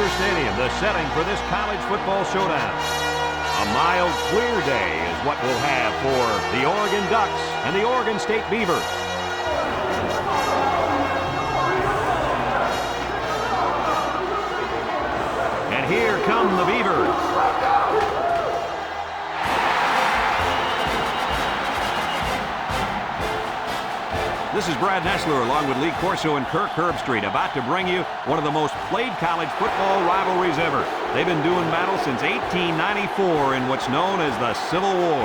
Acrisure Stadium, the setting for this college football showdown. A mild, clear day is what we'll have for the Oregon Ducks and the Oregon State Beavers. And here come the Beavers. This is Brad Nessler along with Lee Corso and Kirk Herbstreit about to bring you one of the most played college football rivalries ever. They've been doing battle since 1894 in what's known as the Civil War.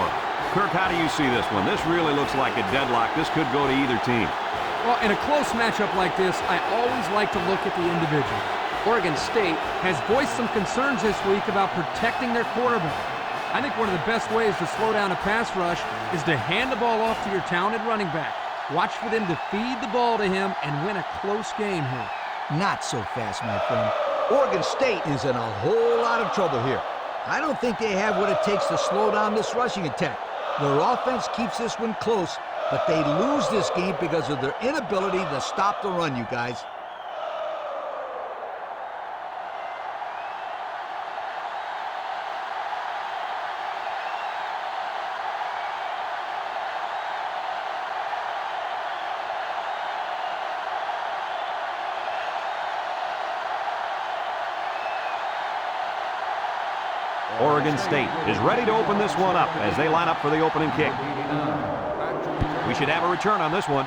Kirk, how do you see this one? This really looks like a deadlock. This could go to either team. Well, in a close matchup like this, I always like to look at the individual. Oregon State has voiced some concerns this week about protecting their quarterback. I think one of the best ways to slow down a pass rush is to hand the ball off to your talented running back. Watch for them to feed the ball to him and win a close game here. Not so fast, my friend. Oregon State is in a whole lot of trouble here. I don't think they have what it takes to slow down this rushing attack. Their offense keeps this one close, but they lose this game because of their inability to stop the run, you guys. Oregon State is ready to open this one up as they line up for the opening kick. We should have a return on this one.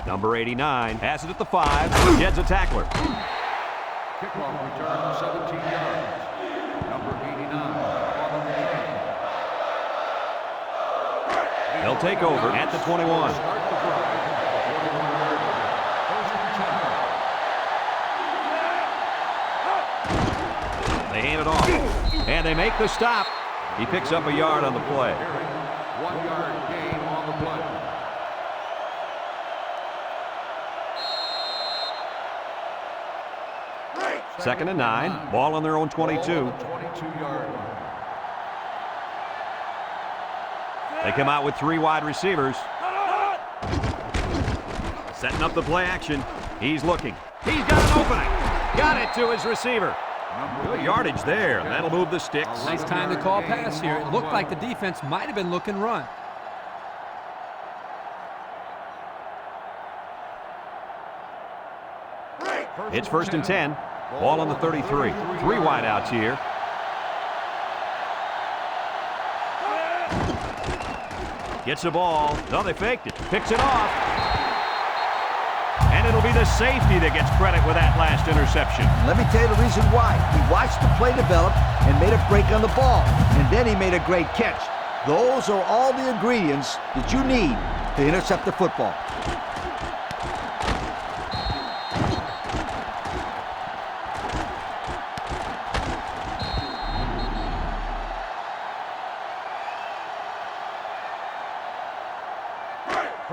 Number 89 has it at the 5. Jed's a tackler. Kickoff return, 17 yards. Number 89. They'll take over at the 21. They hand it off, and they make the stop. He picks up a yard on the play. 1 yard gain on the play. Second and 9, ball on their own 22. 22-yard line. They come out with 3 wide receivers. Setting up the play action. He's looking. He's got an opening. Got it to his receiver. Good yardage there. That'll move the sticks. Nice time to call pass here. It looked like the defense might have been looking run. It's first and 10. Ball on the 33. 3 wideouts here. Gets the ball. No, they faked it. Picks it off. And it'll be the safety that gets credit with that last interception. Let me tell you the reason why. He watched the play develop and made a break on the ball. And then he made a great catch. Those are all the ingredients that you need to intercept the football.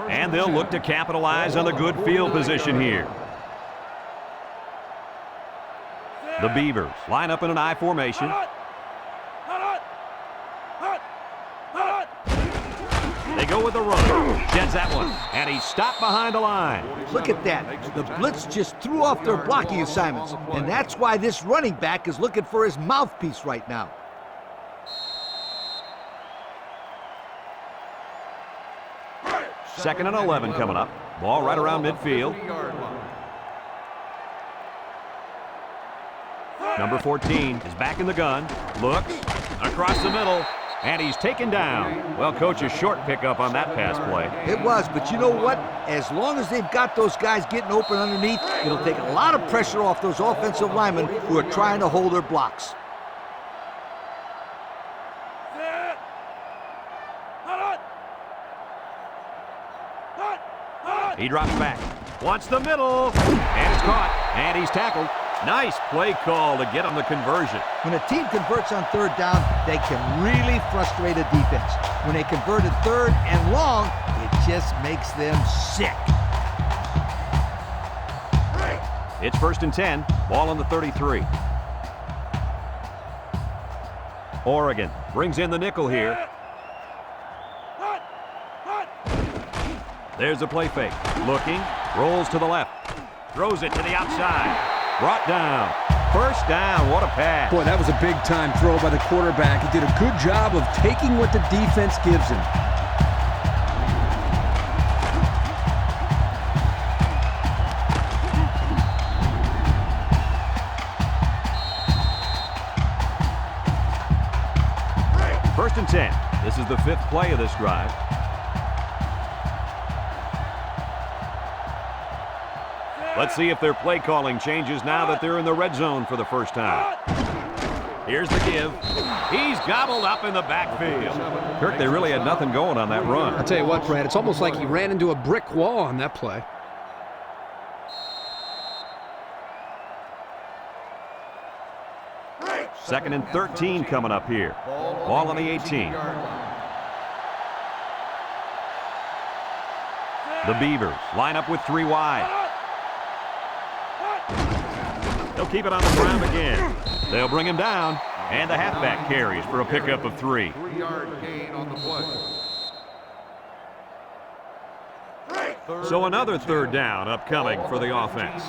And they'll look to capitalize on the good field position here. The Beavers line up in an I formation. They go with the run. Jets that one. And he's stopped behind the line. Look at that. The blitz just threw off their blocking assignments. And that's why this running back is looking for his mouthpiece right now. Second and 11 coming up. Ball right around midfield. Number 14 is back in the gun. Looks across the middle. And he's taken down. Well, coach, a short pickup on that pass play. It was, but you know what? As long as they've got those guys getting open underneath, it'll take a lot of pressure off those offensive linemen who are trying to hold their blocks. He drops back. Wants the middle. And it's caught. And he's tackled. Nice play call to get him the conversion. When a team converts on third down, they can really frustrate a defense. When they convert it third and long, it just makes them sick. It's first and 10. Ball on the 33. Oregon brings in the nickel here. There's a play fake. Looking. Rolls to the left. Throws it to the outside. Brought down. First down. What a pass. Boy, that was a big-time throw by the quarterback. He did a good job of taking what the defense gives him. First and 10. This is the 5th play of this drive. Let's see if their play calling changes now that they're in the red zone for the first time. Here's the give. He's gobbled up in the backfield. Kirk, they really had nothing going on that run. I'll tell you what, Brad, it's almost like he ran into a brick wall on that play. Second and 13 coming up here. Ball on the 18. The Beavers line up with 3 wide. They'll keep it on the ground again. They'll bring him down, and the halfback carries for a pickup of 3. 3-yard gain on the play. So another third down upcoming for the offense.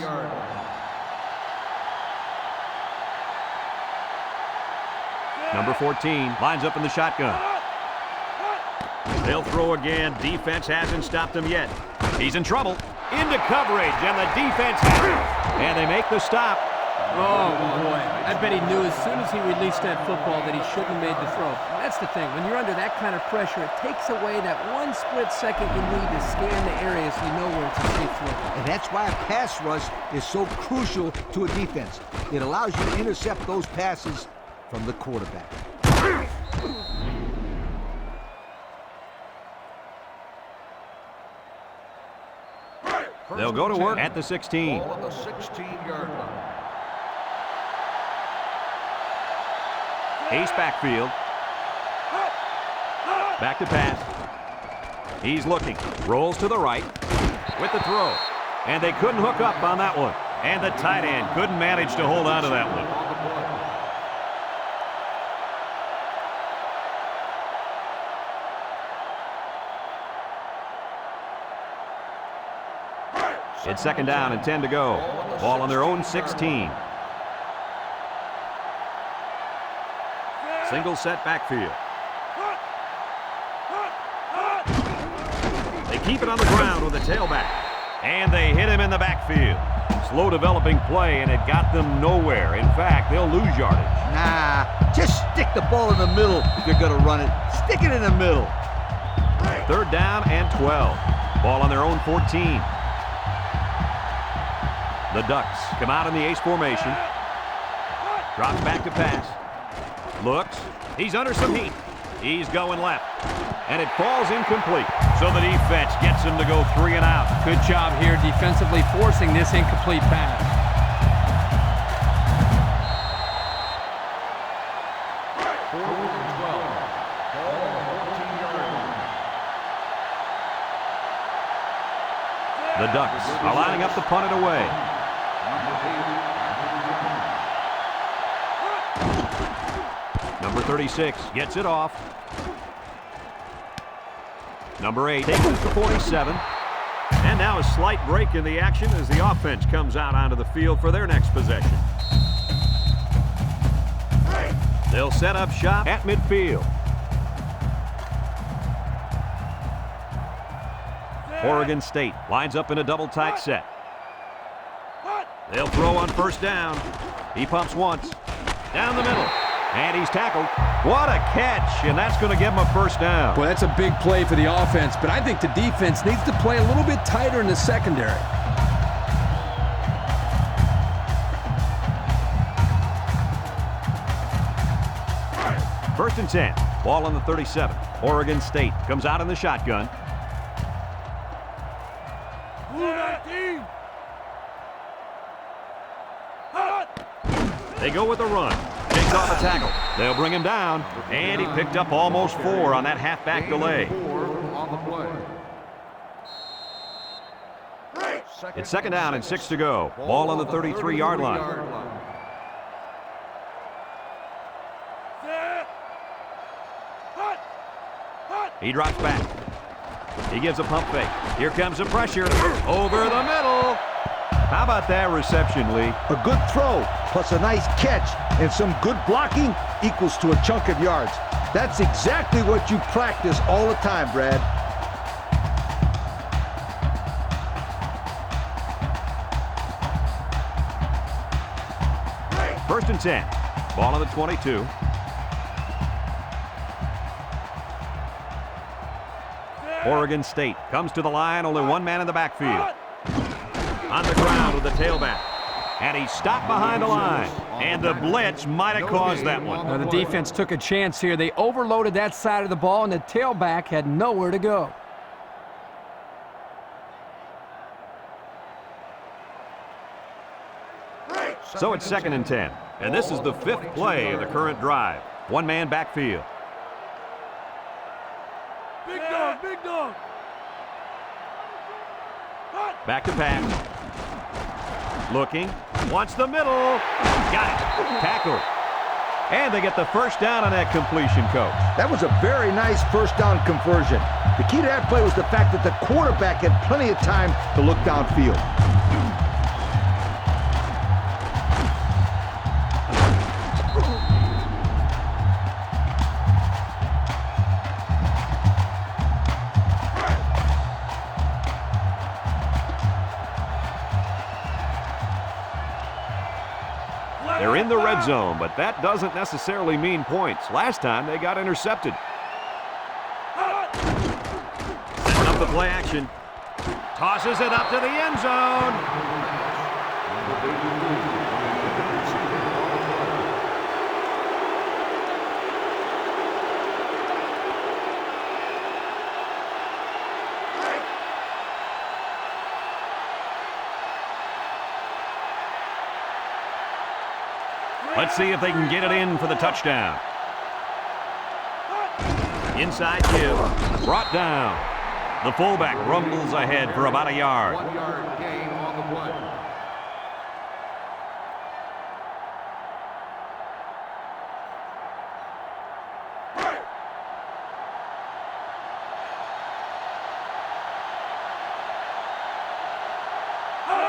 Number 14 lines up in the shotgun. They'll throw again. Defense hasn't stopped him yet. He's in trouble. Into coverage, and the defense has it. And they make the stop. Oh, boy. I bet he knew as soon as he released that football that he shouldn't have made the throw. That's the thing. When you're under that kind of pressure, it takes away that one split second you need to scan the area so you know where it's a safe throw. And that's why a pass rush is so crucial to a defense. It allows you to intercept those passes from the quarterback. They'll go to work at the 16. Ball on the 16-yard line. Ace backfield. Back to pass. He's looking. Rolls to the right with the throw. And they couldn't hook up on that one. And the tight end couldn't manage to hold on to that one. It's second down and 10 to go. Ball on their own 16. Single set backfield. They keep it on the ground with a tailback. And they hit him in the backfield. Slow developing play, and it got them nowhere. In fact, they'll lose yardage. Nah, just stick the ball in the middle if you're going to run it. Stick it in the middle. Third down and 12. Ball on their own 14. The Ducks come out in the ace formation. Drops back to pass. Looks. He's under some heat. He's going left. And it falls incomplete. So the defense gets him to go 3 and out. Good job here defensively forcing this incomplete pass. The Ducks are lining up to punt it away. Number 36 gets it off. Number 8 takes it to 47. And now a slight break in the action as the offense comes out onto the field for their next possession. They'll set up shop at midfield. Oregon State lines up in a double tight set. They'll throw on first down. He pumps once. Down the middle. And he's tackled. What a catch, and that's going to give him a first down. Boy, that's a big play for the offense, but I think the defense needs to play a little bit tighter in the secondary. First and 10. Ball on the 37. Oregon State comes out in the shotgun. They go with the run. Takes off a tackle. They'll bring him down. And he picked up almost 4 on that halfback delay. It's second down and 6 to go. Ball on the 33-yard line. He drops back. He gives a pump fake. Here comes the pressure. Over the middle. How about that reception, Lee? A good throw plus a nice catch and some good blocking equals to a chunk of yards. That's exactly what you practice all the time, Brad. First and 10. Ball on the 22. Oregon State comes to the line, only one man in the backfield. On the ground with the tailback. And he stopped behind the line. And the blitz might have caused that one. Now, the defense took a chance here. They overloaded that side of the ball, and the tailback had nowhere to go. So it's second and 10. And this is the fifth play of the current drive. One man backfield. Big dog, big dog. Back to pass. Looking. Wants the middle. Got it. Tackled. And they get the first down on that completion, Coach. That was a very nice first down conversion. The key to that play was the fact that the quarterback had plenty of time to look downfield. They're in the red zone, but that doesn't necessarily mean points. Last time, they got intercepted. Setting up the play action. Tosses it up to the end zone. Let's see if they can get it in for the touchdown. Inside give. Brought down. The fullback rumbles ahead for about a yard. 1 yard gain on the play.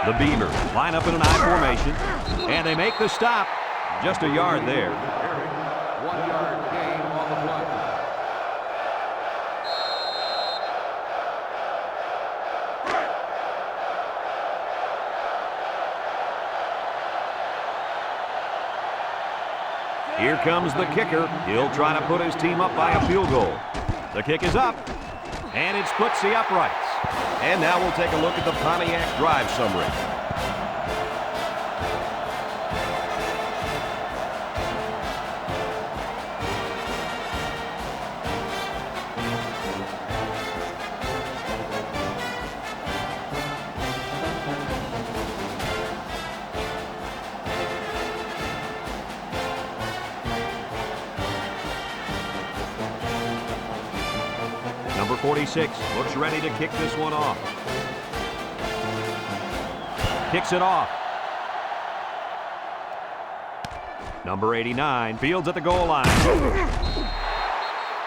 The Beavers line up in an I formation, and they make the stop. Just a yard there. 1 yard gain on the play. Here comes the kicker. He'll try to put his team up by a field goal. The kick is up, and it splits the uprights. And now we'll take a look at the Pontiac drive summary. Number 46 looks ready to kick this one off. Kicks it off. Number 89 fields at the goal line.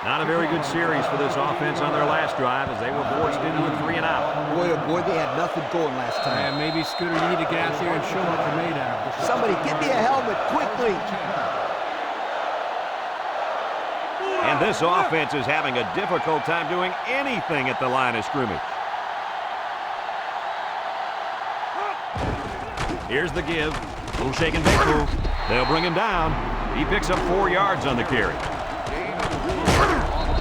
Not a very good series for this offense on their last drive as they were forced into a 3 and out. Boy, oh boy, they had nothing going last time. Yeah, maybe, Scooter, you need to get out there and show what you're made out of. Somebody get me a helmet quickly. And this offense is having a difficult time doing anything at the line of scrimmage. Here's the give. Little shake and bake move. They'll bring him down. He picks up 4 yards on the carry. Gain of 4 on the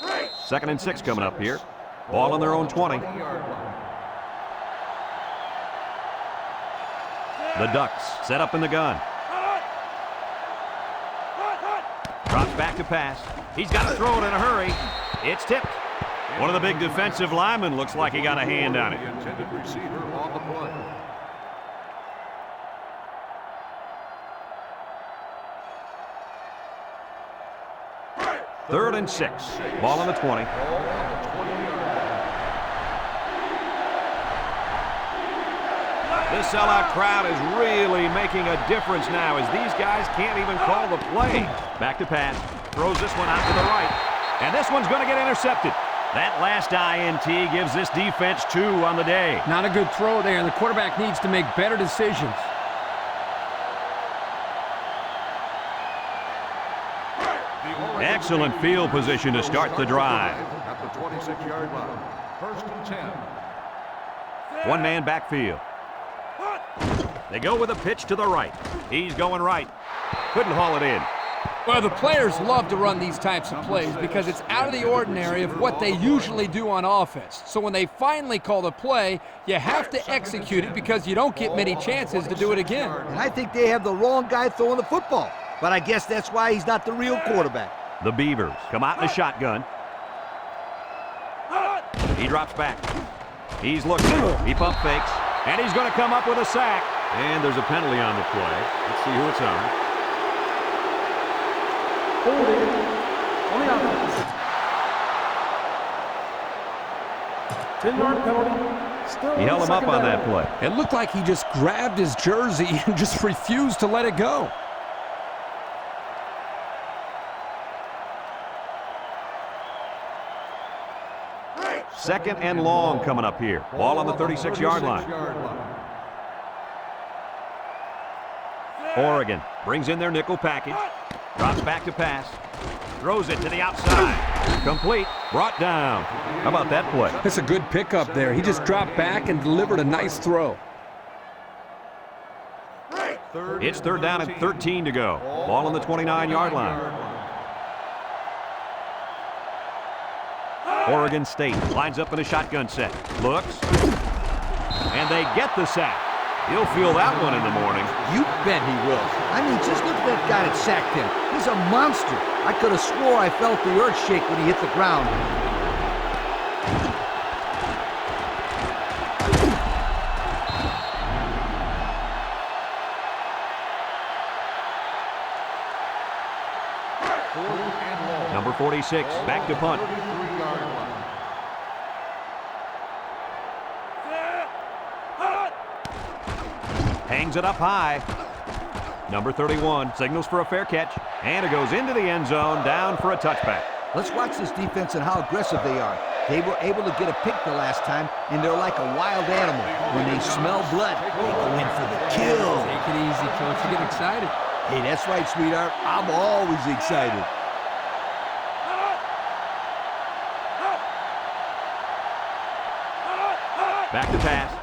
play. Second and 6 coming up here. Ball on their own 20. 20-yard line. The Ducks set up in the gun. Drops back to pass. He's got to throw it in a hurry. It's tipped. One of the big defensive linemen looks like he got a hand on it. The intended receiver on the play. Third and 6. Ball on the 20. Ball on the 20-yard line. This sellout crowd is really making a difference now as these guys can't even call the play. Back to pass. Throws this one out to the right. And this one's going to get intercepted. That last INT gives this defense 2 on the day. Not a good throw there. The quarterback needs to make better decisions. Excellent field position to start the drive. At the 26-yard line. 1st and 10. One man backfield. They go with a pitch to the right. He's going right. Couldn't haul it in. Well, the players love to run these types of plays because it's out of the ordinary of what they usually do on offense. So when they finally call the play, you have to execute it because you don't get many chances to do it again. And I think they have the wrong guy throwing the football. But I guess that's why he's not the real quarterback. The Beavers come out in the shotgun. He drops back. He's looking. He pump fakes. And he's going to come up with a sack. And there's a penalty on the play. Let's see who it's on. On the offense. 10-yard penalty. Still He held him up on that play. It looked like he just grabbed his jersey and just refused to let it go. Second and long coming up here. Ball on the 36-yard line. Oregon brings in their nickel package. Drops back to pass. Throws it to the outside. Complete. Brought down. How about that play? That's a good pickup there. He just dropped back and delivered a nice throw. It's 3rd down and 13 to go. Ball on the 29-yard line. Oregon State lines up in a shotgun set. Looks. And they get the sack. He'll feel that one in the morning. You bet he will. I mean, just look at that guy that sacked him. He's a monster. I could have swore I felt the earth shake when he hit the ground. Number 46, back to punt. Hangs it up high. Number 31 signals for a fair catch. And it goes into the end zone, down for a touchback. Let's watch this defense and how aggressive they are. They were able to get a pick the last time, and they're like a wild animal. When they smell blood, they go in for the kill. Take it easy, Coach. You get excited. Hey, that's right, sweetheart. I'm always excited. Back to pass.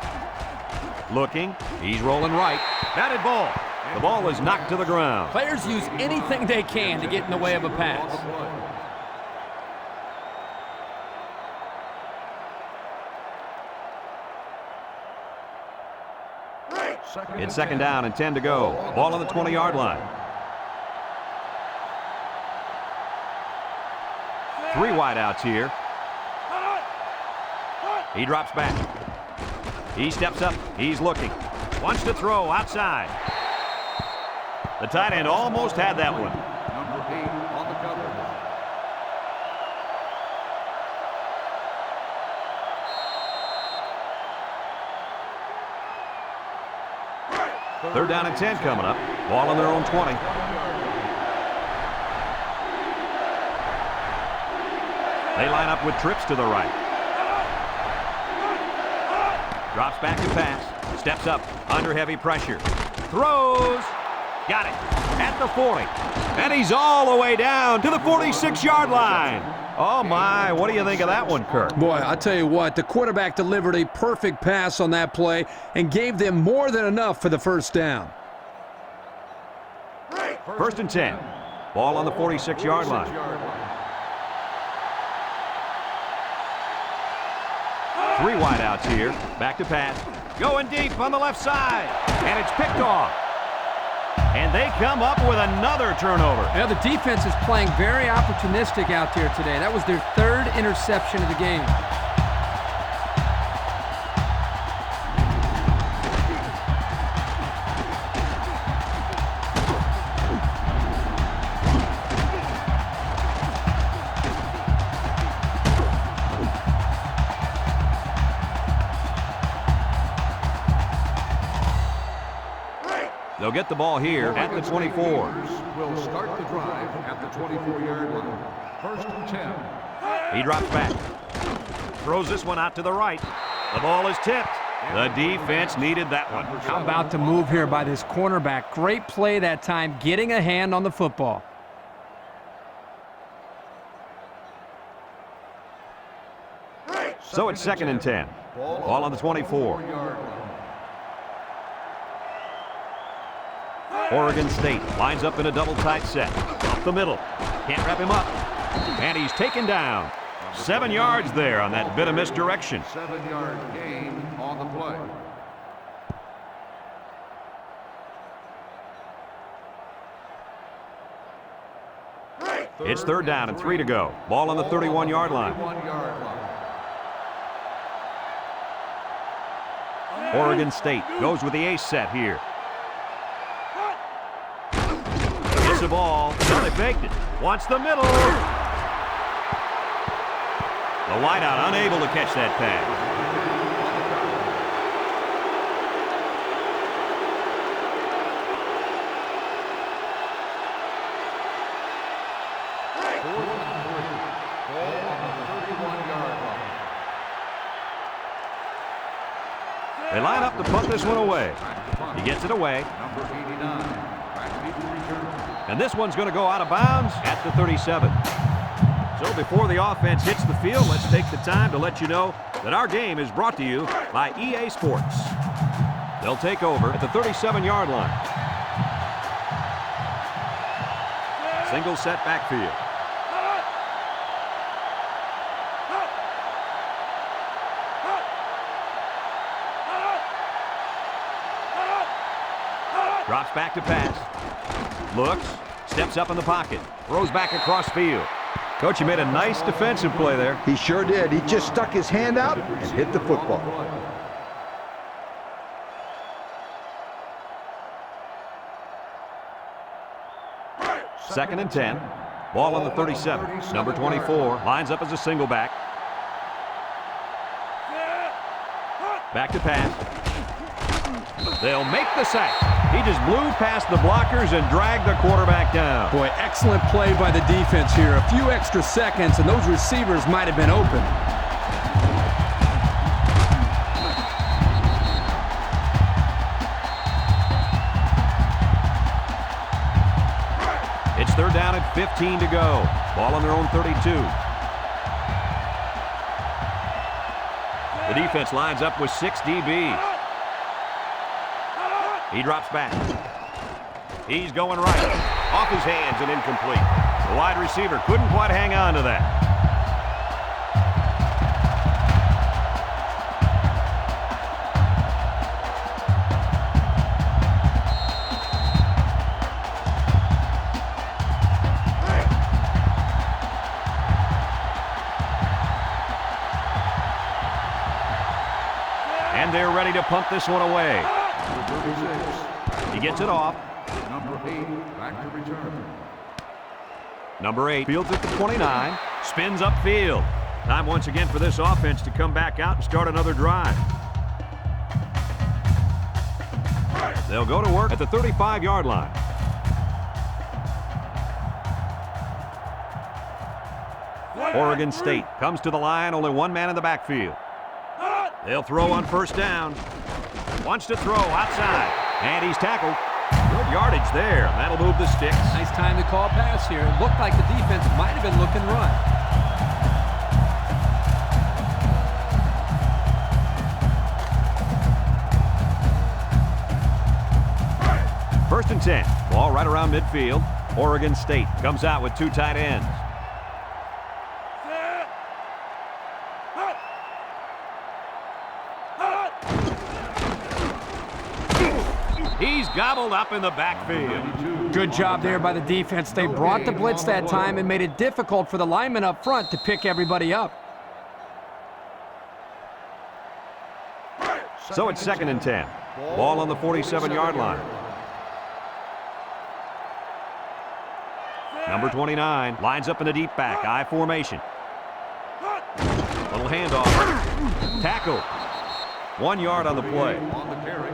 Looking. He's rolling right. Batted ball. The ball is knocked to the ground. Players use anything they can to get in the way of a pass. It's 2nd down and 10 to go. Ball on the 20-yard line. 3 wideouts here. He drops back. He steps up. He's looking. Wants to throw outside. The tight end almost had that one. Number 8 on the cover. Third down and 10 coming up. Ball on their own 20. They line up with trips to the right. Drops back to pass. Steps up under heavy pressure. Throws. Got it. At the 40. And he's all the way down to the 46-yard line. Oh, my. What do you think of that one, Kirk? Boy, I'll tell you what, the quarterback delivered a perfect pass on that play and gave them more than enough for the first down. 1st and 10. Ball on the 46-yard line. 3 wideouts here. Back to pass. Going deep on the left side. And it's picked off. And they come up with another turnover. Now, the defense is playing very opportunistic out there today. That was their 3rd interception of the game. get the ball here at the 24. Will start the drive at the 24-yard line. First and 10. He drops back. Throws this one out to the right. The ball is tipped. The defense needed that one. How about the move here by this cornerback? Great play that time, getting a hand on the football. So it's second and 10. Ball on the 24. Oregon State lines up in a double tight set. Up the middle. Can't wrap him up. And he's taken down. 7 yards there on that bit of misdirection. 7-yard gain on the play. It's third down and 3 to go. Ball on the 31-yard line. 31-yard line. Oregon State goes with the ace set here. Gets the ball. Well, they faked it. Wants the middle. The wideout unable to catch that pass. They line up to punt this one away. He gets it away. Number 89. And this one's going to go out of bounds at the 37. So before the offense hits the field, let's take the time to let you know that our game is brought to you by EA Sports. They'll take over at the 37-yard line. Single set backfield. Drops back to pass. Looks. Steps up in the pocket. Throws back across field. Coach, you made a nice defensive play there. He sure did. He just stuck his hand out and hit the football. Second and 10. Ball on the 37. Number 24 lines up as a single back. Back to pass. They'll make the sack. He just blew past the blockers and dragged the quarterback down. Boy, excellent play by the defense here. A few extra seconds, and those receivers might have been open. It's third down at 15 to go. Ball on their own 32. The defense lines up with 6 DBs. He drops back. He's going right. Off his hands and incomplete. The wide receiver couldn't quite hang on to that. And they're ready to punt this one away. He gets it off. Number 8 back to return. Number 8 fields at the 29. Spins upfield. Time once again for this offense to come back out and start another drive. They'll go to work at the 35-yard line. Oregon State comes to the line, only one man in the backfield. They'll throw on first down. Wants to throw outside. And he's tackled. Good yardage there. That'll move the sticks. Nice time to call a pass here. It looked like the defense might have been looking run. First and 10. Ball right around midfield. Oregon State comes out with 2 tight ends. He's gobbled up in the backfield. Good job there by the defense. They brought the blitz that time and made it difficult for the linemen up front to pick everybody up. So it's second and 10. Ball on the 47-yard line. Number 29 lines up in the deep back, I formation. Little handoff. Tackle. 1 yard on the play. On the carry.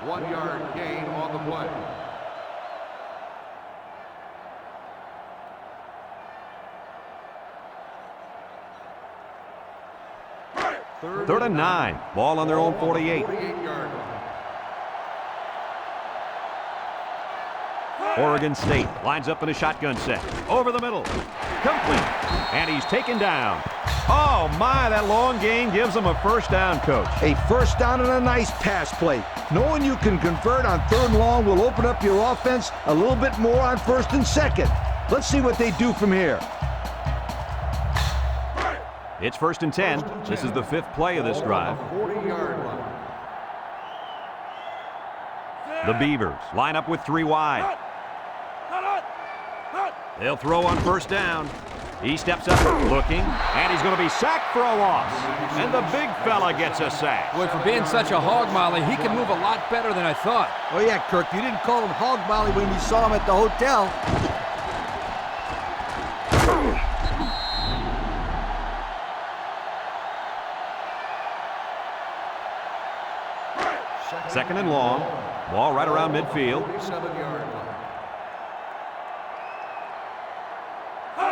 1 yard gain on the play. 3rd and 9. Ball on their own 48. 48-yard line. Oregon State lines up in a shotgun set. Over the middle. Complete. And he's taken down. Oh, my, that long gain gives them a first down, Coach. A first down and a nice pass play. Knowing you can convert on 3rd and long will open up your offense a little bit more on 1st and 2nd. Let's see what they do from here. It's 1st and 10. This is the 5th play of this drive. 40-yard line. The Beavers line up with 3 wide. They'll throw on 1st down. He steps up, looking, and he's going to be sacked for a loss. And the big fella gets a sack. Boy, for being such a hog molly, he can move a lot better than I thought. Oh, yeah, Kirk, you didn't call him hog molly when you saw him at the hotel. Second and long. Ball right around midfield. 47-yard line.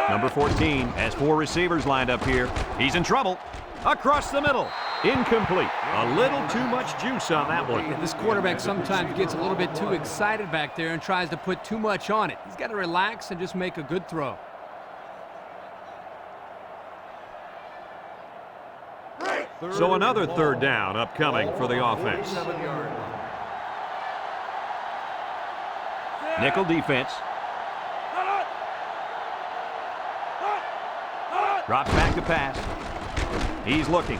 Number 14 has 4 receivers lined up here. He's in trouble. Across the middle. Incomplete. A little too much juice on that one. This quarterback sometimes gets a little bit too excited back there and tries to put too much on it. He's got to relax and just make a good throw. So another 3rd down upcoming for the offense. 47-yard line. Nickel defense. Drops back to pass. He's looking.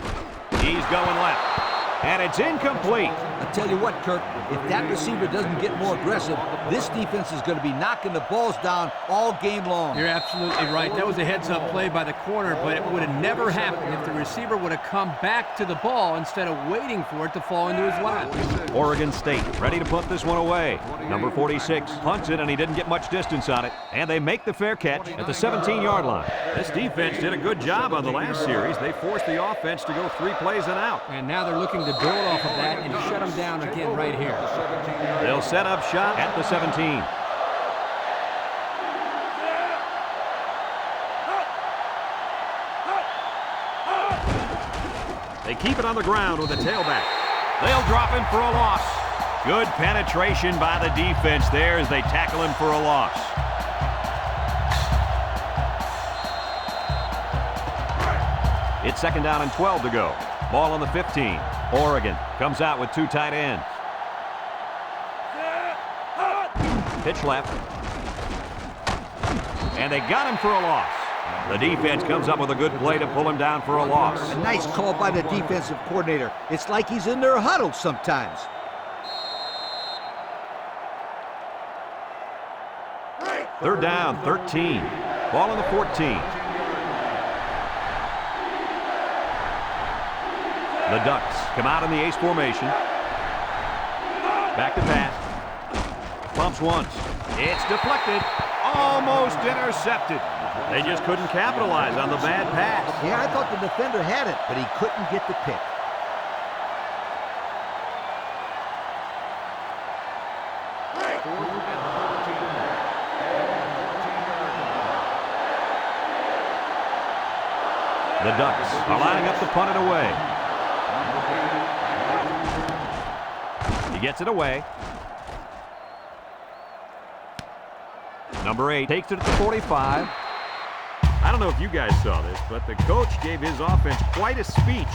He's going left. And it's incomplete. I tell you what, Kirk, if that receiver doesn't get more aggressive, this defense is going to be knocking the balls down all game long. You're absolutely right. That was a heads-up play by the corner, but it would have never happened if the receiver would have come back to the ball instead of waiting for it to fall into his lap. Oregon State ready to punt this one away. Number 46 punts it, and he didn't get much distance on it. And they make the fair catch at the 17-yard line. This defense did a good job on the last series. They forced the offense to go 3 plays and out. And now they're looking to build off of that and shut him down again right here. They'll set up shop at the 17. They keep it on the ground with a tailback. They'll drop him for a loss. Good penetration by the defense there as they tackle him for a loss. It's 2nd down and 12 to go. Ball on the 15. Oregon comes out with 2 tight ends. Pitch left. And they got him for a loss. The defense comes up with a good play to pull him down for a loss. A nice call by the defensive coordinator. It's like he's in their huddle sometimes. Third down, 13. Ball on the 14. The Ducks come out in the ace formation. Back to pass. Pumps once. It's deflected. Almost intercepted. They just couldn't capitalize on the bad pass. Yeah, I thought the defender had it, but he couldn't get the pick. The Ducks are lining up to punt it away. He gets it away. Number 8 takes it at the 45. I don't know if you guys saw this, but the coach gave his offense quite a speech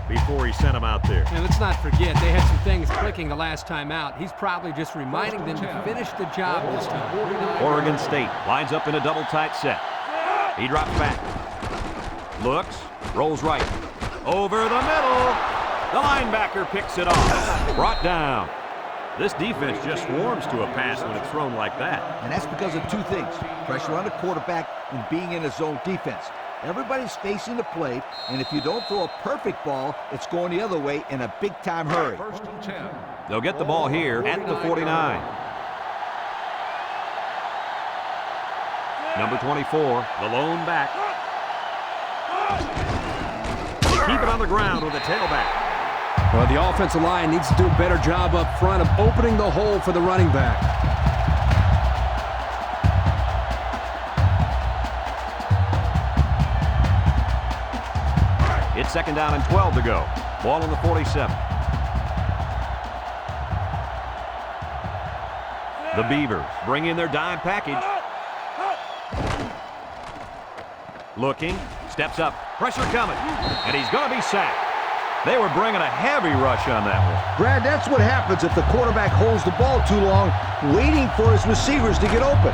before he sent them out there. And let's not forget, they had some things clicking the last time out. He's probably just reminding them to finish the job this time. Oregon State lines up in a double tight set. He drops back. Looks, rolls right. Over the middle. The linebacker picks it off. Brought down. This defense just swarms to a pass when it's thrown like that. And that's because of 2 things. Pressure on the quarterback and being in a zone defense. Everybody's facing the play, and if you don't throw a perfect ball, it's going the other way in a big-time hurry. 1st and 10. They'll get the ball here at the 49. Number 24, the lone back. They keep it on the ground with a tailback. Well, the offensive line needs to do a better job up front of opening the hole for the running back. It's 2nd down and 12 to go. Ball on the 47. The Beavers bring in their dime package. Looking, steps up, pressure coming, and he's going to be sacked. They were bringing a heavy rush on that one. Brad, that's what happens if the quarterback holds the ball too long, waiting for his receivers to get open.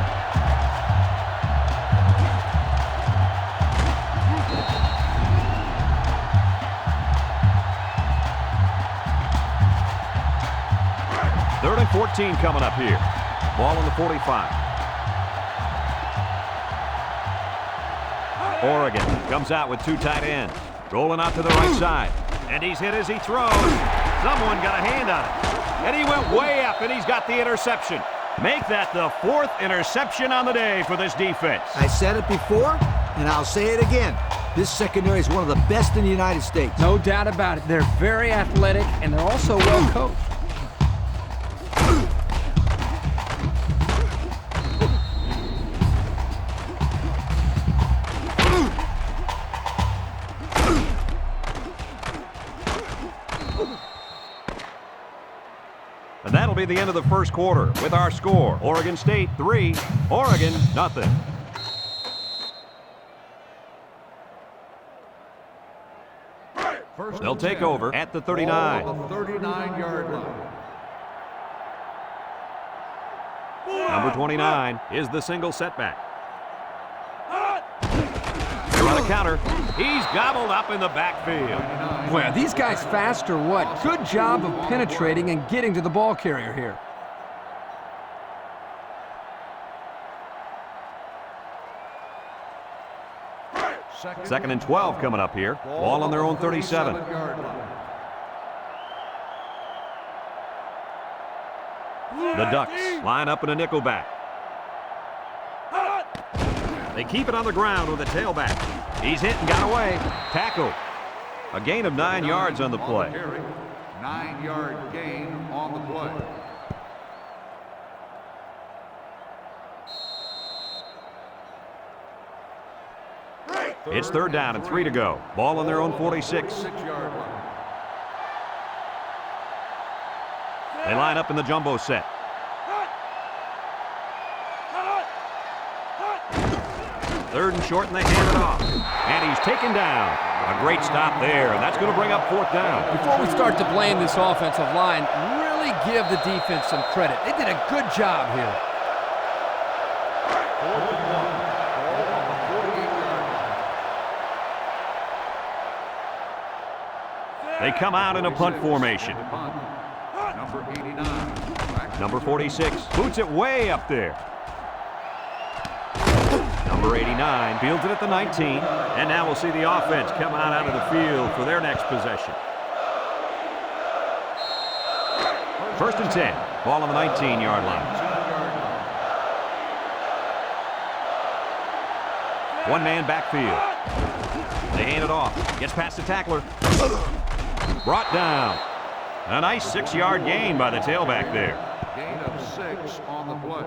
Third and 14 coming up here. Ball on the 45. Oregon comes out with 2 tight ends. Rolling out to the right side. And he's hit as he throws. Someone got a hand on it. And he went way up, and he's got the interception. Make that the 4th interception on the day for this defense. I said it before, and I'll say it again. This secondary is one of the best in the United States. No doubt about it. They're very athletic, and they're also well coached. And that'll be the end of the first quarter with our score. Oregon State 3, Oregon nothing. They'll take over at the 39. Ball on the 39-yard line. Number 29 is the single setback. They're on a counter. He's gobbled up in the backfield. Boy, are these guys fast or what? Good job of penetrating and getting to the ball carrier here. Second and 12 coming up here. Ball on their own 37. The Ducks line up in a nickelback. They keep it on the ground with a tailback. He's hit and got away. Tackle. A gain of 9 yards on the play. 9-yard gain on the play. It's 3rd down and 3 to go. Ball on their own 46. 6-yard line. They line up in the jumbo set. Third and short, and they hand it off. And he's taken down. A great stop there, and that's going to bring up 4th down. Before we start to blame this offensive line, really give the defense some credit. They did a good job here. 4th and 1. Ball on the 48-yard line. They come out in a punt formation. Number 89. Number 46 boots it way up there. Number 89 fields it at the 19. And now we'll see the offense come out of the field for their next possession. 1st and 10. Ball on the 19-yard line. One man backfield. They hand it off. Gets past the tackler. Brought down. A nice 6-yard gain by the tailback there. Gain of 6 on the play.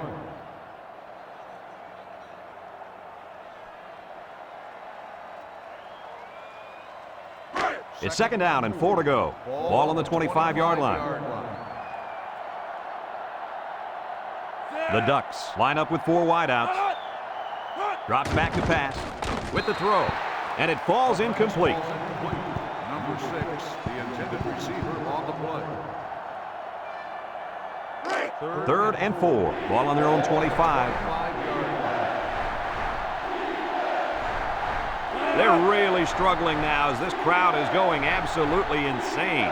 It's 2nd down and 4 to go. Ball on the 25-yard line. The Ducks line up with 4 wideouts. Drops back to pass with the throw. And it falls incomplete. Number 6, the intended receiver on the play. 3rd and 4. Ball on their own 25. They're really struggling now as this crowd is going absolutely insane.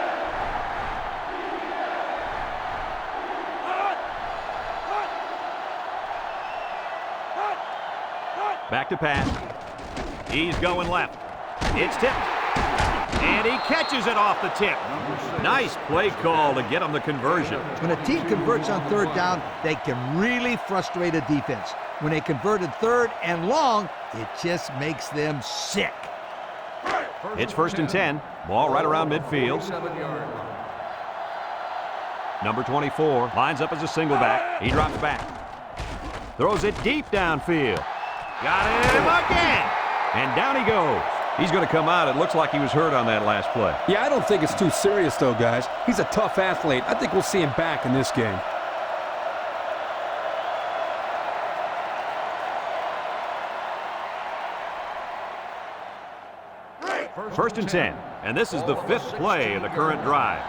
Back to pass. He's going left. It's tipped. And he catches it off the tip. Nice play call to get him the conversion. When a team converts on 3rd down, they can really frustrate a defense. When they converted 3rd and long, it just makes them sick. It's 1st and 10. Ball right around midfield. Number 24 lines up as a single back. He drops back. Throws it deep downfield. Got him again. And down he goes. He's going to come out. It looks like he was hurt on that last play. Yeah, I don't think it's too serious, though, guys. He's a tough athlete. I think we'll see him back in this game. First and 10, and this is the 5th play of the current drive.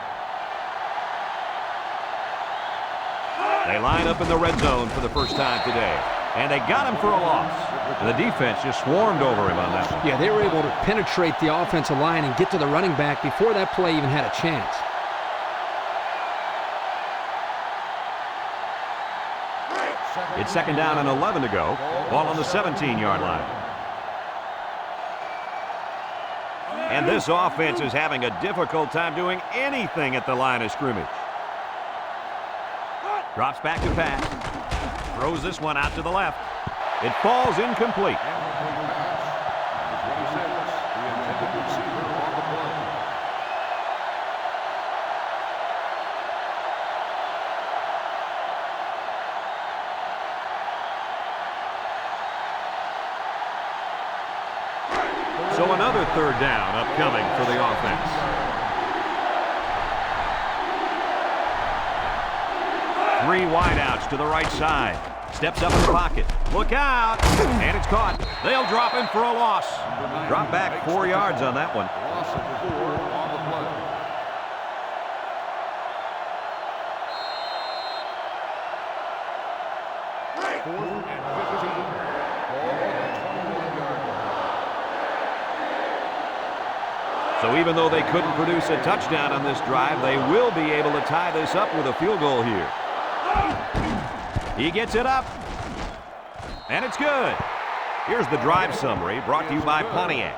They line up in the red zone for the first time today, and they got him for a loss. And the defense just swarmed over him on that one. Yeah, they were able to penetrate the offensive line and get to the running back before that play even had a chance. It's 2nd down and 11 to go. Ball on the 17-yard line. And this offense is having a difficult time doing anything at the line of scrimmage. Drops back to pass. Throws this one out to the left. It falls incomplete. So another 3rd down upcoming for the offense. Three wideouts to the right side. Steps up in the pocket. Look out! And it's caught. They'll drop him for a loss. Drop back 4 yards on that one. Loss of 4 on the play. Fourth and 15. Ball at the 21-yard line. So even though they couldn't produce a touchdown on this drive, they will be able to tie this up with a field goal here. He gets it up. And it's good. Here's the drive summary brought to you by Pontiac.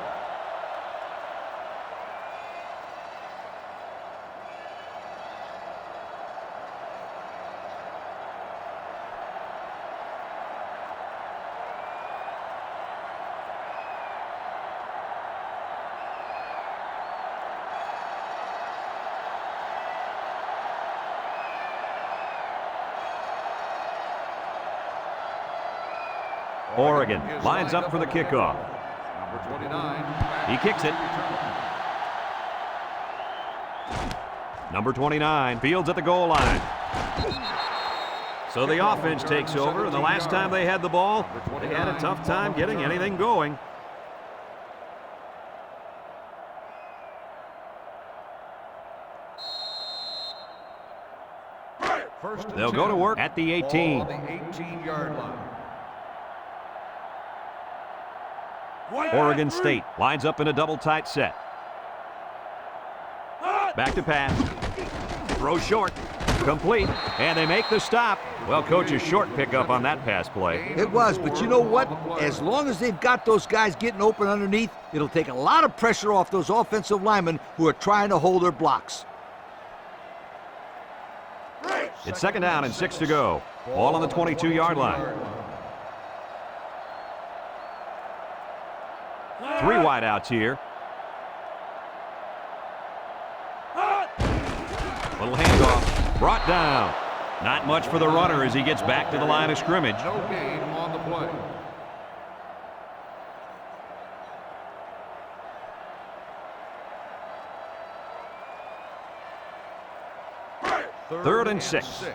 Oregon lines up for the kickoff. Number 29. He kicks it. Number 29 fields at the goal line. So the offense takes over, and the last time they had the ball, they had a tough time getting anything going. They'll go to work at the 18. On the 18-yard line. Oregon State lines up in a double tight set. Back to pass. Throw short. Complete. And they make the stop. Well, coach, a short pickup on that pass play. It was, but you know what? As long as they've got those guys getting open underneath, it'll take a lot of pressure off those offensive linemen who are trying to hold their blocks. It's 2nd down and 6 to go. Ball on the 22-yard line. 3 wideouts here. Little handoff. Brought down. Not much for the runner as he gets back to the line of scrimmage. No gain on the play. Third and 6.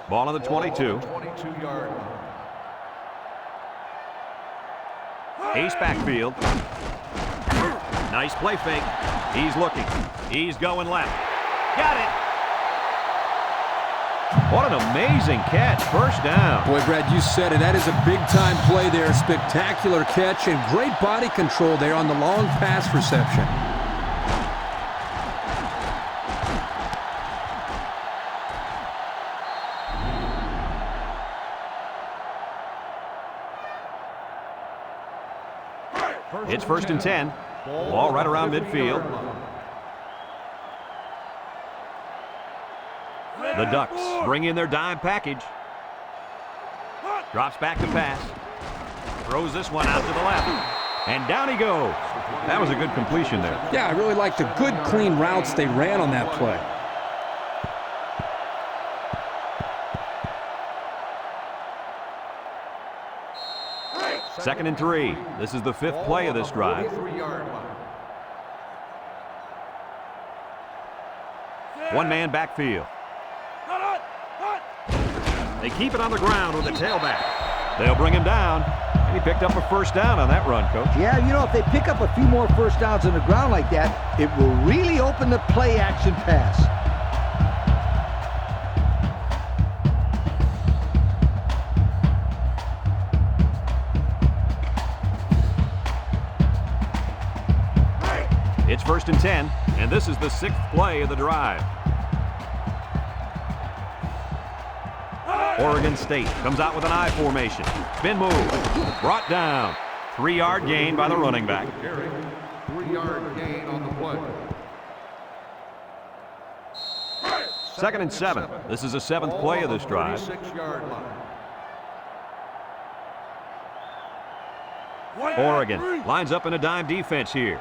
Ball on the 22. 22-yard line. Ace backfield. Nice play fake. He's looking. He's going left. Got it. What an amazing catch. First down. Boy, Brad, you said it. That is a big-time play there. Spectacular catch and great body control there on the long pass reception. It's 1st and 10. Ball right around midfield. The Ducks bring in their dime package. Drops back to pass. Throws this one out to the left. And down he goes. That was a good completion there. Yeah, I really like the good, clean routes they ran on that play. Second and 3. This is the 5th play of this drive. 43-yard line. One-man backfield. They keep it on the ground with the tailback. They'll bring him down. And he picked up a first down on that run, Coach. Yeah, you know, if they pick up a few more first downs on the ground like that, it will really open the play-action pass. It's 1st and 10, and this is the 6th play of the drive. Oregon State comes out with an I formation. Spin move. Brought down. 3-yard gain by the running back. 3-yard gain on the play. 2nd and 7. This is the 7th play of this drive. 46-yard line. Oregon lines up in a dime defense here.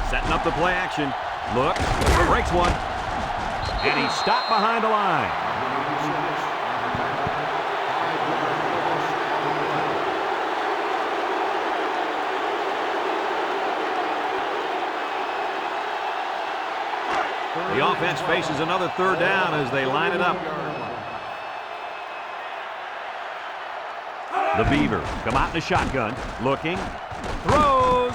Setting up the play action. Look, breaks one. And he's stopped behind the line. The offense faces another 3rd down as they line it up. The Beavers come out in a shotgun, looking, throws,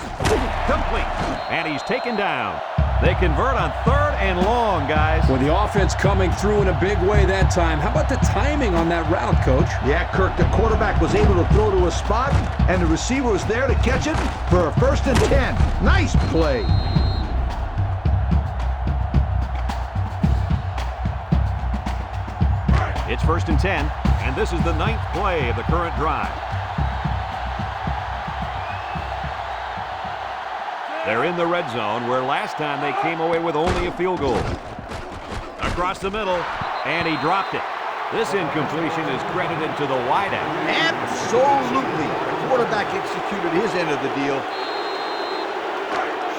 complete, and he's taken down. They convert on 3rd and long, guys. Well, the offense coming through in a big way that time. How about the timing on that route, Coach? Yeah, Kirk, the quarterback was able to throw to a spot, and the receiver was there to catch it for a 1st and 10. Nice play. It's 1st and 10, and this is the 9th play of the current drive. They're in the red zone, where last time they came away with only a field goal. Across the middle, and he dropped it. This incompletion is credited to the wideout. Absolutely. The quarterback executed his end of the deal.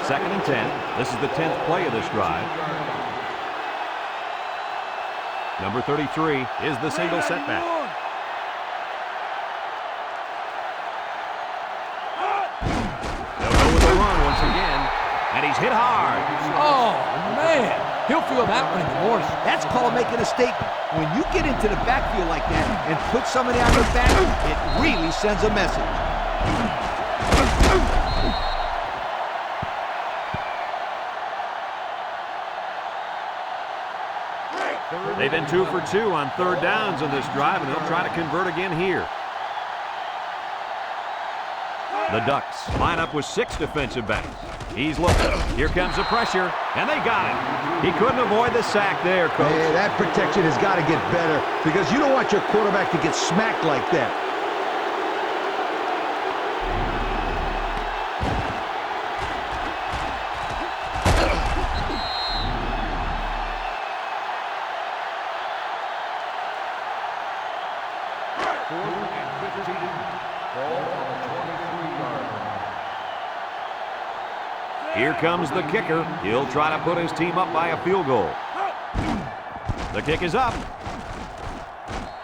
2nd and 10. This is the 10th play of this drive. Number 33 is the single setback. They'll go with the run once again, and he's hit hard. Oh, man. He'll feel that one in the morning. That's called making a statement. When you get into the backfield like that and put somebody on their back, it really sends a message. They've been 2 for 2 on 3rd downs in this drive, and they'll try to convert again here. The Ducks line up with 6 defensive backs. He's looking. Here comes the pressure, and they got it. He couldn't avoid the sack there, Coach. Yeah, that protection has got to get better because you don't want your quarterback to get smacked like that. Here comes the kicker. He'll try to put his team up by a field goal. The kick is up.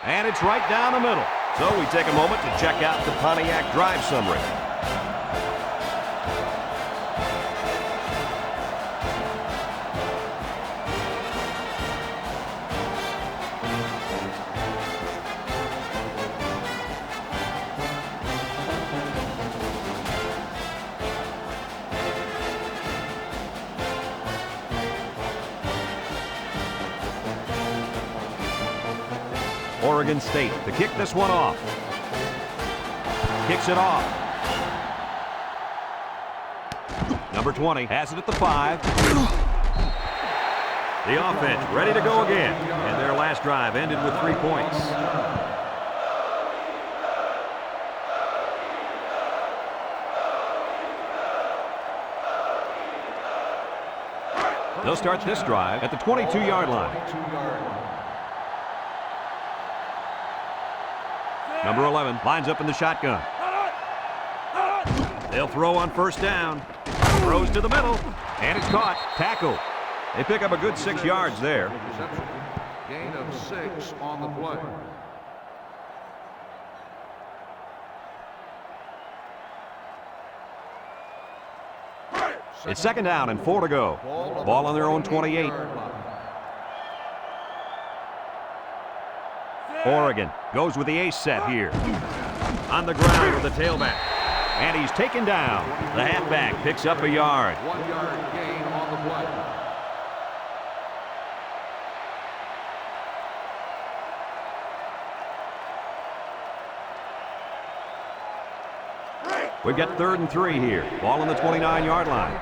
And it's right down the middle. So we take a moment to check out the Pontiac drive summary. Oregon State to kick this one off. Kicks it off. Number 20 has it at the 5. The offense ready to go again. And their last drive ended with 3 points. They'll start this drive at the 22-yard line. Number 11 lines up in the shotgun. They'll throw on 1st down. Throws to the middle, and it's caught. Tackle. They pick up a good 6 yards there. Gain of 6 on the play. It's second down and 4 to go. Ball on their own 28. Oregon goes with the ace set here. On the ground with the tailback. And he's taken down. The halfback picks up a yard. 1 yard gain on the play. We've got 3rd and 3 here. Ball on the 29-yard line.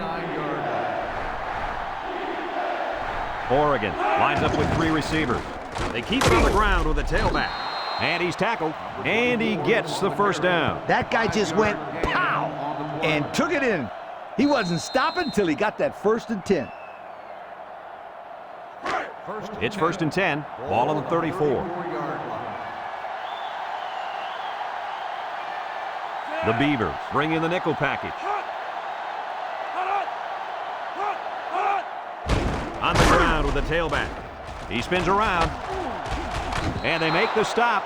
Oregon lines up with 3 receivers. They keep it on the ground with the tailback. And he's tackled. And he gets the first down. That guy just went pow and took it in. He wasn't stopping until he got that 1st and 10. It's 1st and 10. Ball on the 34. The Beavers bring in the nickel package. On the ground with the tailback. He spins around. And they make the stop.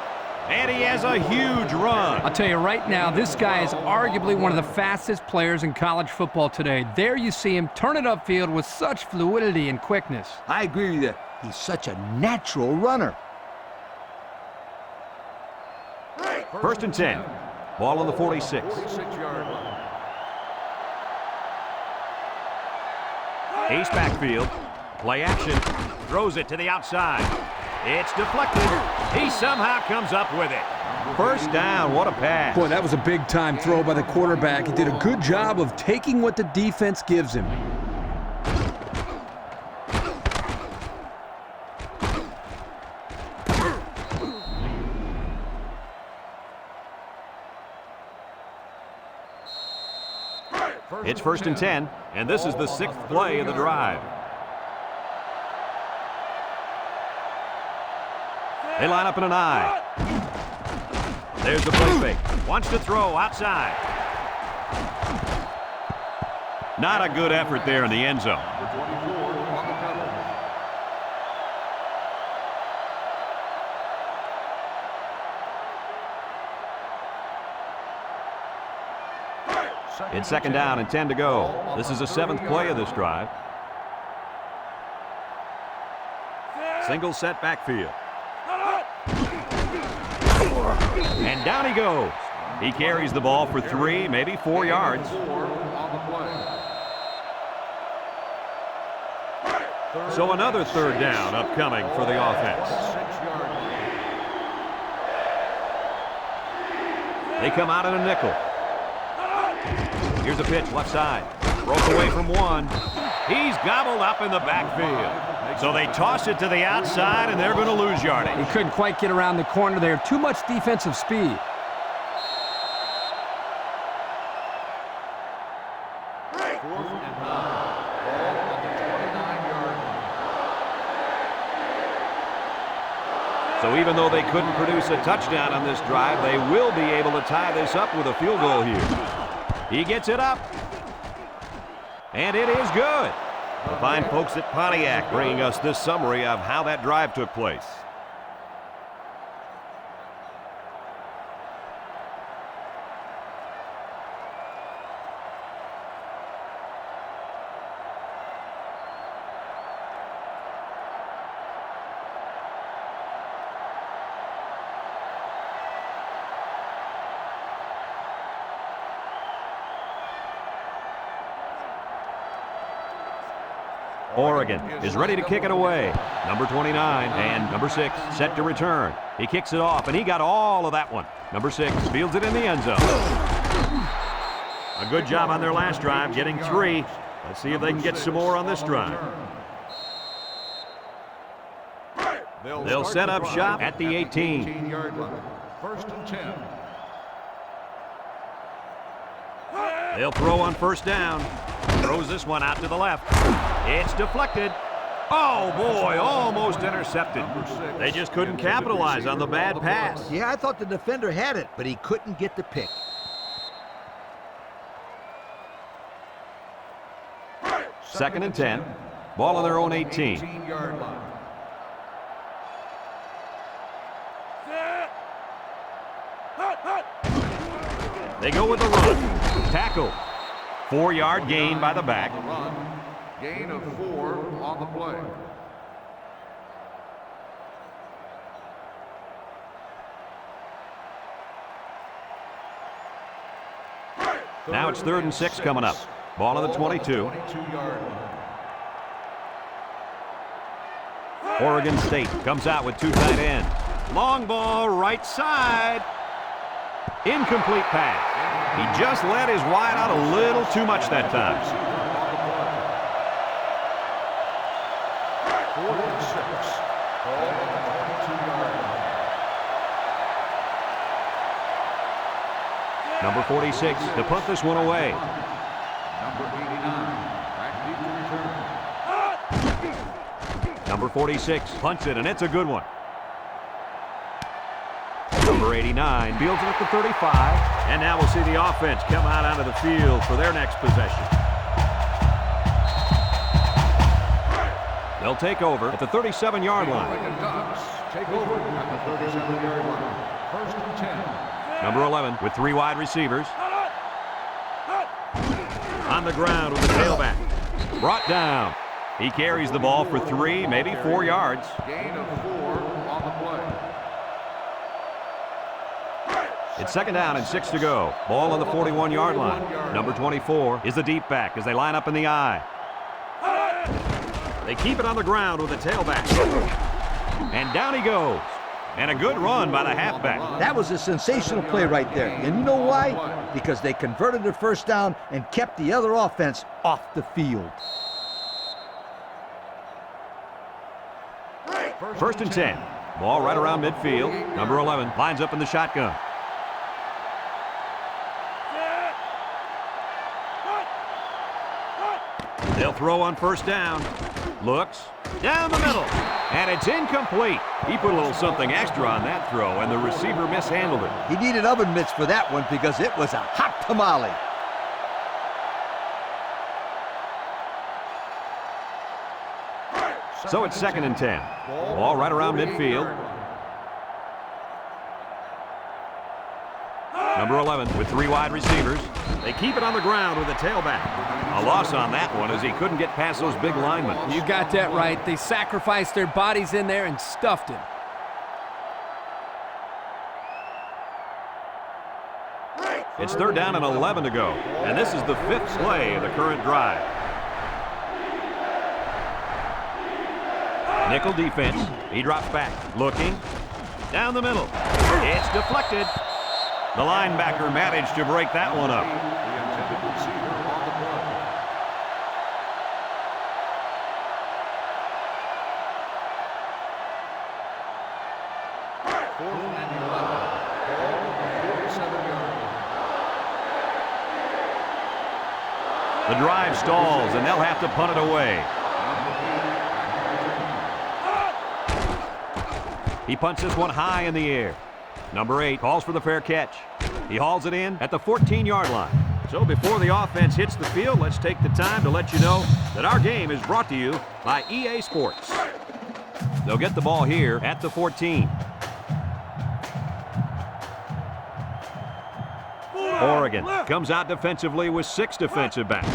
And he has a huge run. I'll tell you right now, this guy is arguably one of the fastest players in college football today. There you see him turn it upfield with such fluidity and quickness. I agree with you. He's such a natural runner. 1st and 10. Ball on the 46. 46-yard line. Ace backfield. Play action. Throws it to the outside. It's deflected. He somehow comes up with it. 1st down. What a pass. Boy, that was a big-time throw by the quarterback. He did a good job of taking what the defense gives him. It's 1st and 10, and this is the 6th play of the drive. They line up in an I. There's the play fake. Wants to throw outside. Not a good effort there in the end zone. It's 2nd down and 10 to go. This is the 7th play of this drive. Single set backfield. And down he goes. He carries the ball for 3, maybe 4 yards. So another 3rd down upcoming for the offense. They come out in a nickel. Here's a pitch left side. Broke away from one. He's gobbled up in the backfield. So they toss it to the outside, and they're going to lose yardage. He couldn't quite get around the corner there. Too much defensive speed. So even though they couldn't produce a touchdown on this drive, they will be able to tie this up with a field goal here. He gets it up. And it is good. The fine folks at Pontiac bringing us this summary of how that drive took place. Oregon is ready to kick it away. Number 29 and number 6 set to return. He kicks it off, and he got all of that one. Number 6 fields it in the end zone. A good job on their last drive, getting 3. Let's see if they can get some more on this drive. They'll set up shop at the 18. 1st and 10. They'll throw on 1st down. Throws this one out to the left. It's deflected. Oh, boy, almost intercepted. They just couldn't capitalize on the bad pass. Yeah, I thought the defender had it, but he couldn't get the pick. 2nd and 10. Ball on their own 18. 18-yard line. They go with the run. Tackle. 4-yard gain by the back. On the run. Gain of 4 on the play. Now it's 3rd and 6 coming up. Ball on the 22. 22-yard line. Oregon State comes out with 2 tight ends. Long ball, right side. Incomplete pass. He just let his wide out a little too much that time. 4th and 6. Ball on the 22-yard line. Number 46 to punt this one away. Number 89. Back deep to return. Number 46 punts it, and it's a good one. Number 89 fields it at the 35. And now we'll see the offense come out onto the field for their next possession. They'll take over at the 37-yard line. Oregon Ducks take over at the 37-yard line. 1st and 10. Number 11 with 3 wide receivers. On the ground with the tailback. Brought down. He carries the ball for 3, maybe 4 yards. Gain of 4 on the play. It's 2nd down and 6 to go. Ball on the 41-yard line. Number 24 is the deep back as they line up in the I. They keep it on the ground with the tailback. And down he goes. And a good run by the halfback. That was a sensational play right there. And you know why? Because they converted their 1st down and kept the other offense off the field. 1st and 10. Ball right around midfield. Number 11 lines up in the shotgun. They'll throw on 1st down. Looks down the middle. And it's incomplete. He put a little something extra on that throw, and the receiver mishandled it. He needed oven mitts for that one because it was a hot tamale. So it's 2nd and 10. Ball right around midfield. Number 11 with 3 wide receivers. They keep it on the ground with a tailback. A loss on that one as he couldn't get past those big linemen. You got that right. They sacrificed their bodies in there and stuffed him. It's 3rd down and 11 to go. And this is the 5th play of the current drive. Nickel defense. He drops back. Looking. Down the middle. It's deflected. The linebacker managed to break that one up. The intended receiver on the play. 4th and 11. Ball on the 47-yard line. The drive stalls, and they'll have to punt it away. He punts this one high in the air. Number 8 calls for the fair catch. He hauls it in at the 14-yard line. So before the offense hits the field, let's take the time to let you know that our game is brought to you by EA Sports. They'll get the ball here at the 14. Oregon comes out defensively with 6 defensive backs.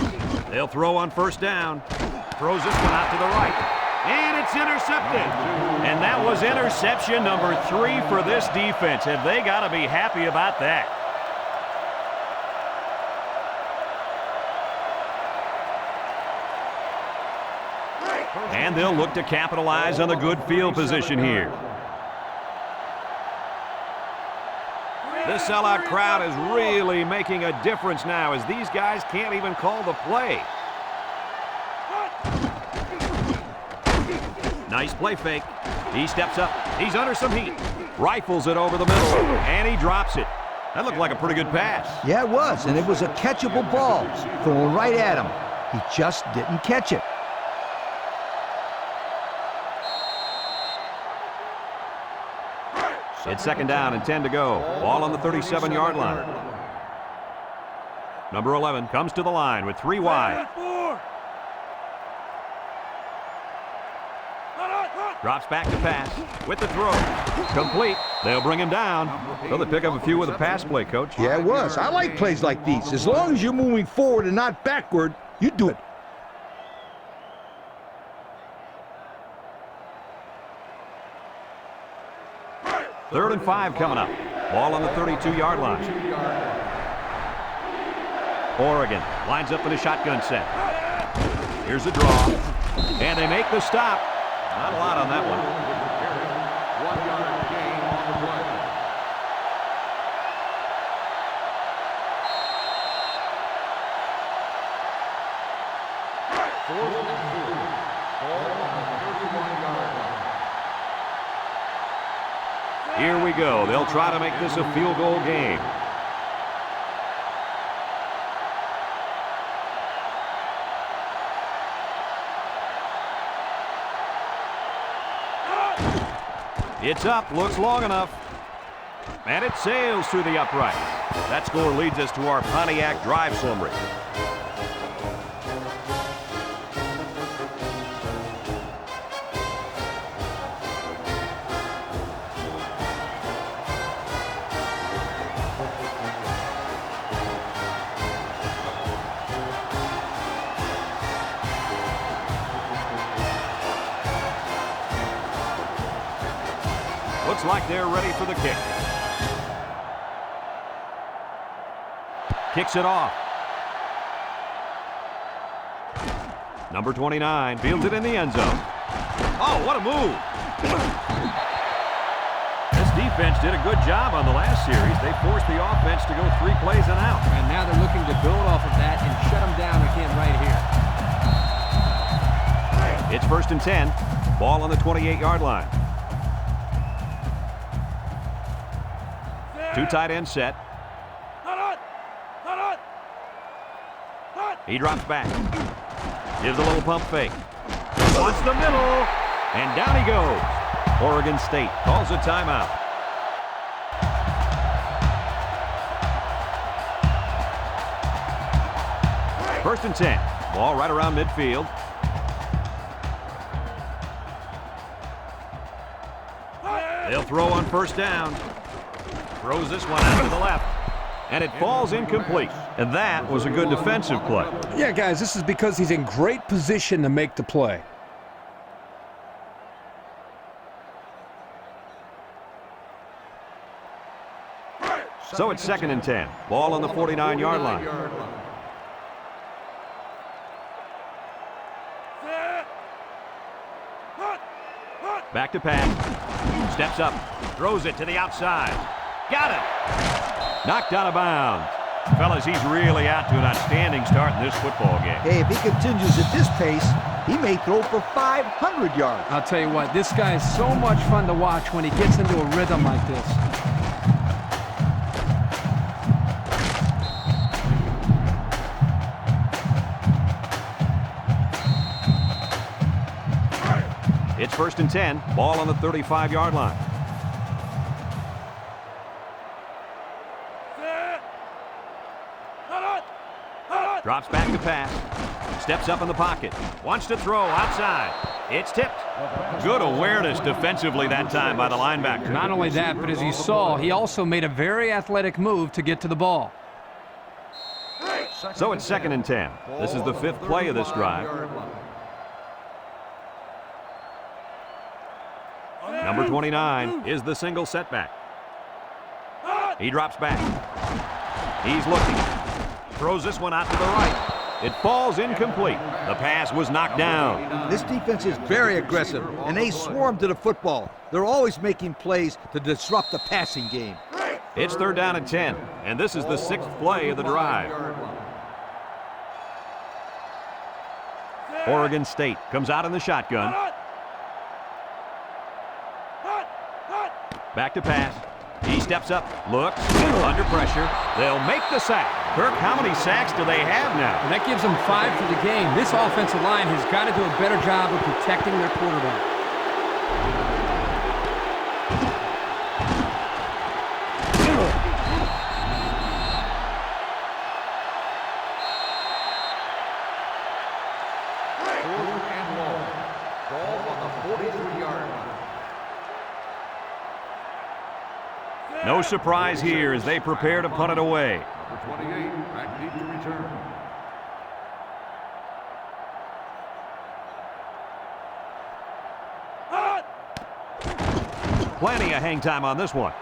They'll throw on 1st down. Throws this one out to the right. And it's intercepted. And that was interception number 3 for this defense. And they got to be happy about that. And they'll look to capitalize on the good field position here. This sellout crowd is really making a difference now as these guys can't even call the play. Nice play fake. He steps up. He's under some heat. Rifles it over the middle, and he drops it. That looked like a pretty good pass. Yeah, it was, and it was a catchable ball. Throwing right at him. He just didn't catch it. It's 2nd down and 10 to go. Ball on the 37-yard line. Number 11 comes to the line with 3 wide. Drops back to pass with the throw. Complete. They'll bring him down. Well, they pick up a few with a pass play, Coach. Yeah, it was. I like plays like these. As long as you're moving forward and not backward, you do it. Third and 5 coming up. Ball on the 32-yard line. Oregon lines up in a shotgun set. Here's the draw. And they make the stop. Not a lot on that one. 1 yard gain on the play. Fourth and 4. Ball on the 31-yard line. Here we go. They'll try to make this a field goal game. It's up, looks long enough. And it sails through the uprights. That score leads us to our Pontiac drive summary. Looks like they're ready for the kick. Kicks it off. Number 29 fields it in the end zone. Oh, what a move. This defense did a good job on the last series. They forced the offense to go 3 plays and out. And now they're looking to build off of that and shut them down again right here. It's 1st and 10. Ball on the 28-yard line. 2 tight end set. He drops back. Gives a little pump fake. Wants the middle. And down he goes. Oregon State calls a timeout. First and 10. Ball right around midfield. They'll throw on 1st down. Throws this one out to the left. And it falls incomplete. And that was a good defensive play. Yeah, guys, this is because he's in great position to make the play. So it's 2nd and 10. Ball on the 49-yard line. Back to pass. Steps up. Throws it to the outside. Got it. Knocked out of bounds. Fellas, he's really out to an outstanding start in this football game. Hey, if he continues at this pace, he may throw for 500 yards. I'll tell you what, this guy is so much fun to watch when he gets into a rhythm like this. It's 1st and 10. Ball on the 35-yard line. Drops back to pass. Steps up in the pocket. Wants to throw outside. It's tipped. Good awareness defensively that time by the linebacker. Not only that, but as you saw, he also made a very athletic move to get to the ball. So it's 2nd and 10. This is the 5th play of this drive. Number 29 is the single setback. He drops back. He's looking. Throws this one out to the right. It falls incomplete. The pass was knocked down. This defense is very aggressive, and they swarm to the football. They're always making plays to disrupt the passing game. It's 3rd down and 10, and this is the 6th play of the drive. Oregon State comes out in the shotgun. Back to pass. He steps up, looks, under pressure. They'll make the sack. Kirk, how many sacks do they have now? And that gives them 5 for the game. This offensive line has got to do a better job of protecting their quarterback. No surprise here as they prepare to punt it away. Number 28, back deep to return. Plenty of hang time on this one.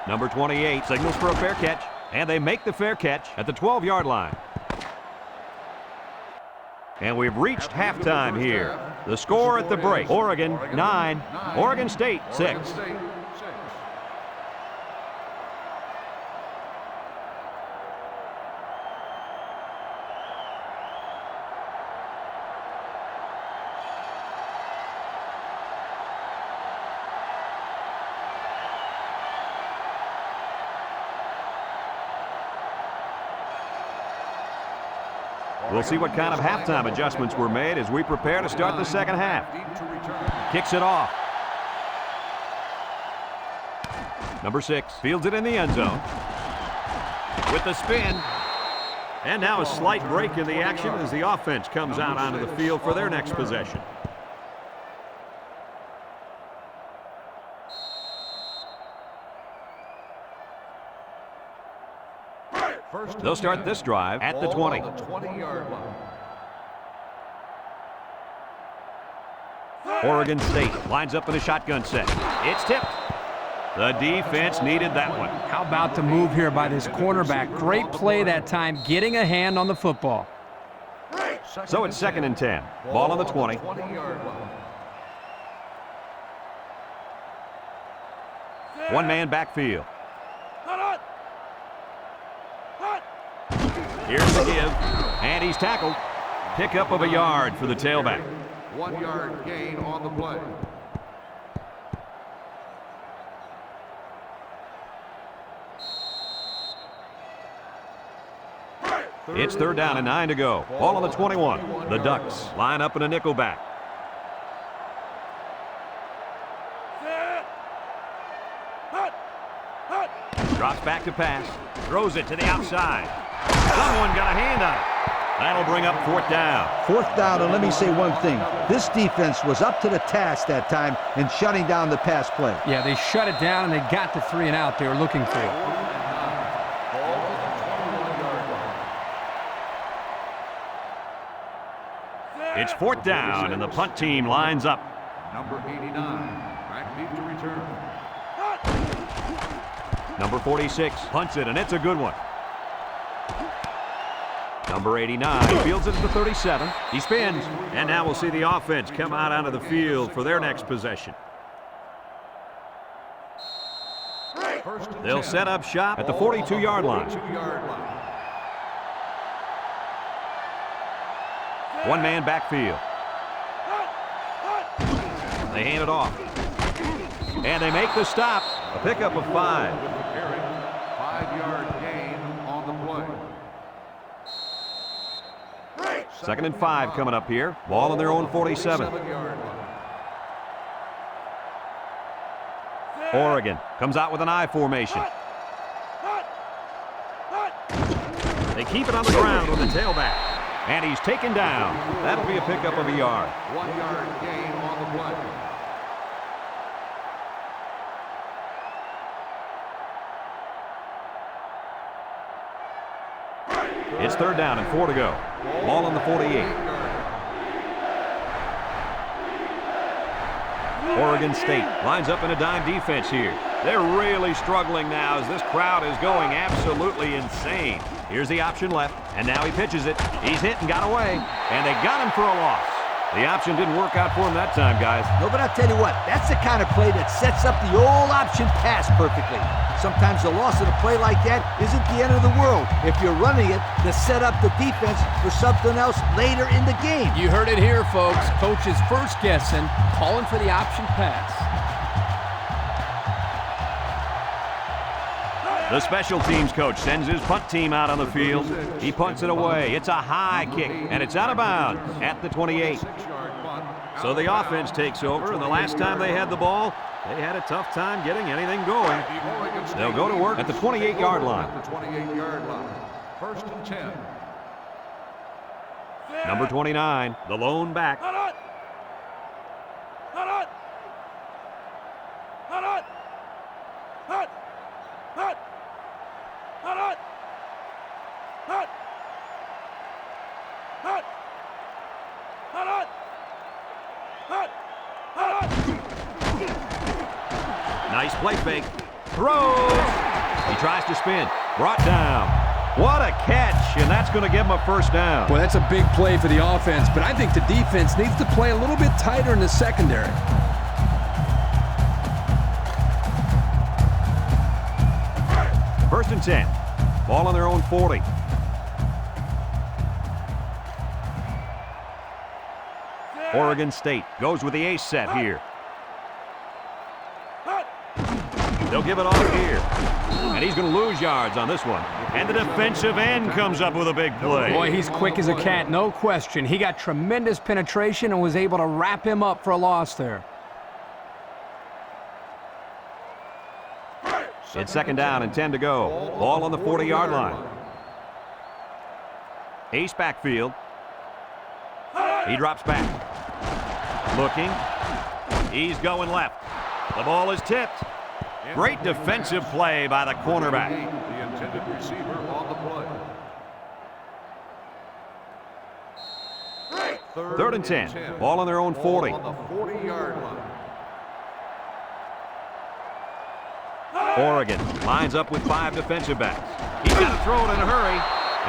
Number 28 signals for a fair catch, and they make the fair catch at the 12-yard line. And we've reached halftime here. The score at the break, Oregon 9, Oregon State 6. We'll see what kind of halftime adjustments were made as we prepare to start the second half. Kicks it off. Number 6 fields it in the end zone. With the spin. And now a slight break in the action as the offense comes out onto the field for their next possession. They'll start this drive at the 20. 20-yard line. Oregon State lines up in a shotgun set. It's tipped. The defense needed that one. How about the move here by this cornerback? Great play that time, getting a hand on the football. So it's 2nd and 10. Ball on the 20. 20-yard line. One-man backfield. Here's the give, and he's tackled. Pickup of a yard for the tailback. 1-yard gain on the play. It's 3rd down and 9 to go. Ball on the 21. The Ducks line up in a nickel back. Drops back to pass. Throws it to the outside. Someone got a hand on it. That'll bring up 4th down. 4th down, and let me say one thing. This defense was up to the task that time in shutting down the pass play. Yeah, they shut it down and they got the 3 and out they were looking for. It's 4th down, and the punt team lines up. Number 89, back deep to return. Number 46 punts it, and it's a good one. Number 89 fields it at the 37. He spins, and now we'll see the offense come out onto the field for their next possession. They'll set up shop at the 42-yard line. 42-yard line. One-man backfield. They hand it off. And they make the stop. A pickup of 5. 5-yard gain on the play. 2nd and 5 coming up here. Ball on their own 47. 7-yard line. Oregon comes out with an I formation. They keep it on the ground with the tailback. And he's taken down. That'll be a pickup of a yard. 1-yard gain on the play. It's 3rd down and 4 to go. Ball on the 48. Oregon State lines up in a dime defense here. They're really struggling now as this crowd is going absolutely insane. Here's the option left, and now he pitches it. He's hit and got away, and they got him for a loss. The option didn't work out for him that time, guys. No, but I'll tell you what, that's the kind of play that sets up the old option pass perfectly. Sometimes the loss of a play like that isn't the end of the world if you're running it to set up the defense for something else later in the game. You heard it here, folks. Coach is first guessing, calling for the option pass. The special teams coach sends his punt team out on the field. He punts it away. It's a high kick, and it's out of bounds at the 28. So the offense takes over, and the last time they had the ball, they had a tough time getting anything going. They'll go to work at the 28-yard line. At the 28-yard line. 1st and 10. Number 29, the lone back. Nice play fake. Throws. He tries to spin. Brought down. What a catch, and that's going to give him a first down. Well, that's a big play for the offense, but I think the defense needs to play a little bit tighter in the secondary. First and 10. Ball on their own 40. Oregon State goes with the ace set here. They'll give it off here. And he's going to lose yards on this one. And the defensive end comes up with a big play. Boy, he's quick as a cat, no question. He got tremendous penetration and was able to wrap him up for a loss there. It's second down and 10 to go. Ball on the 40-yard line. Ace backfield. He drops back. Looking. He's going left. The ball is tipped. Great defensive play by the cornerback. The intended receiver on the play. Third and 10. Ball on their own 40. On the 40-yard line. Oregon lines up with 5 defensive backs. He's got to throw it in a hurry,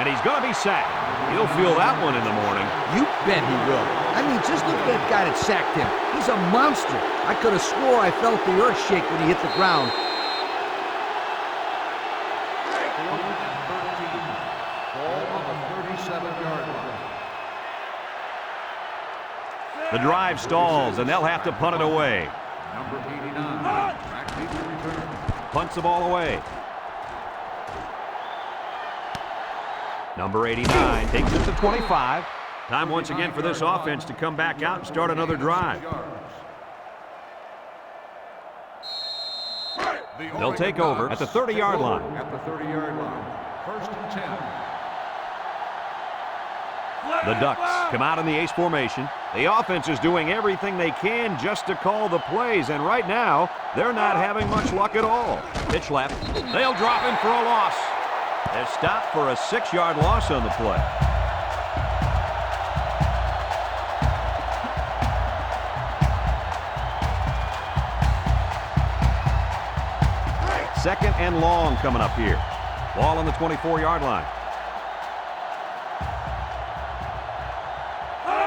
and he's going to be sacked. He'll feel that one in the morning. You bet he will. I mean, just look at that guy that sacked him. He's a monster. I could have swore I felt the earth shake when he hit the ground. Ball on the 37-yard line. The drive stalls, and they'll have to punt it away. Number 89. Back deep to return. Punts the ball away. Number 89 takes it to 25. Time once again for this offense to come back out and start another drive. They'll take over at the 30-yard line. At the 30-yard line. First and 10. The Ducks come out in the ace formation. The offense is doing everything they can just to call the plays, and right now, they're not having much luck at all. Pitch left. They'll drop him for a loss. They're stopped for a 6-yard loss on the play. Second and long coming up here. Ball on the 24-yard line.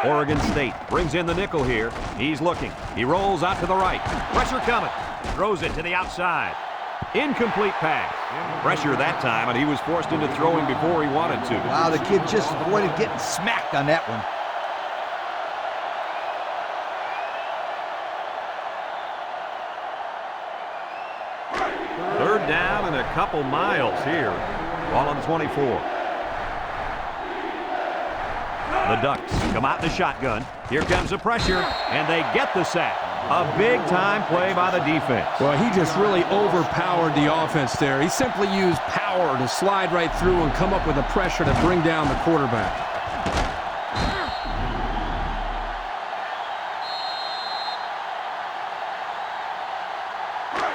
Oregon State brings in the nickel here. He's looking. He rolls out to the right. Pressure coming. Throws it to the outside. Incomplete pass. Pressure that time, and he was forced into throwing before he wanted to. Wow, the kid just avoided getting smacked on that one. Third down and a couple miles here. Ball on the 24. The Ducks come out in the shotgun. Here comes the pressure, and they get the sack. A big-time play by the defense. Well, he just really overpowered the offense there. He simply used power to slide right through and come up with the pressure to bring down the quarterback.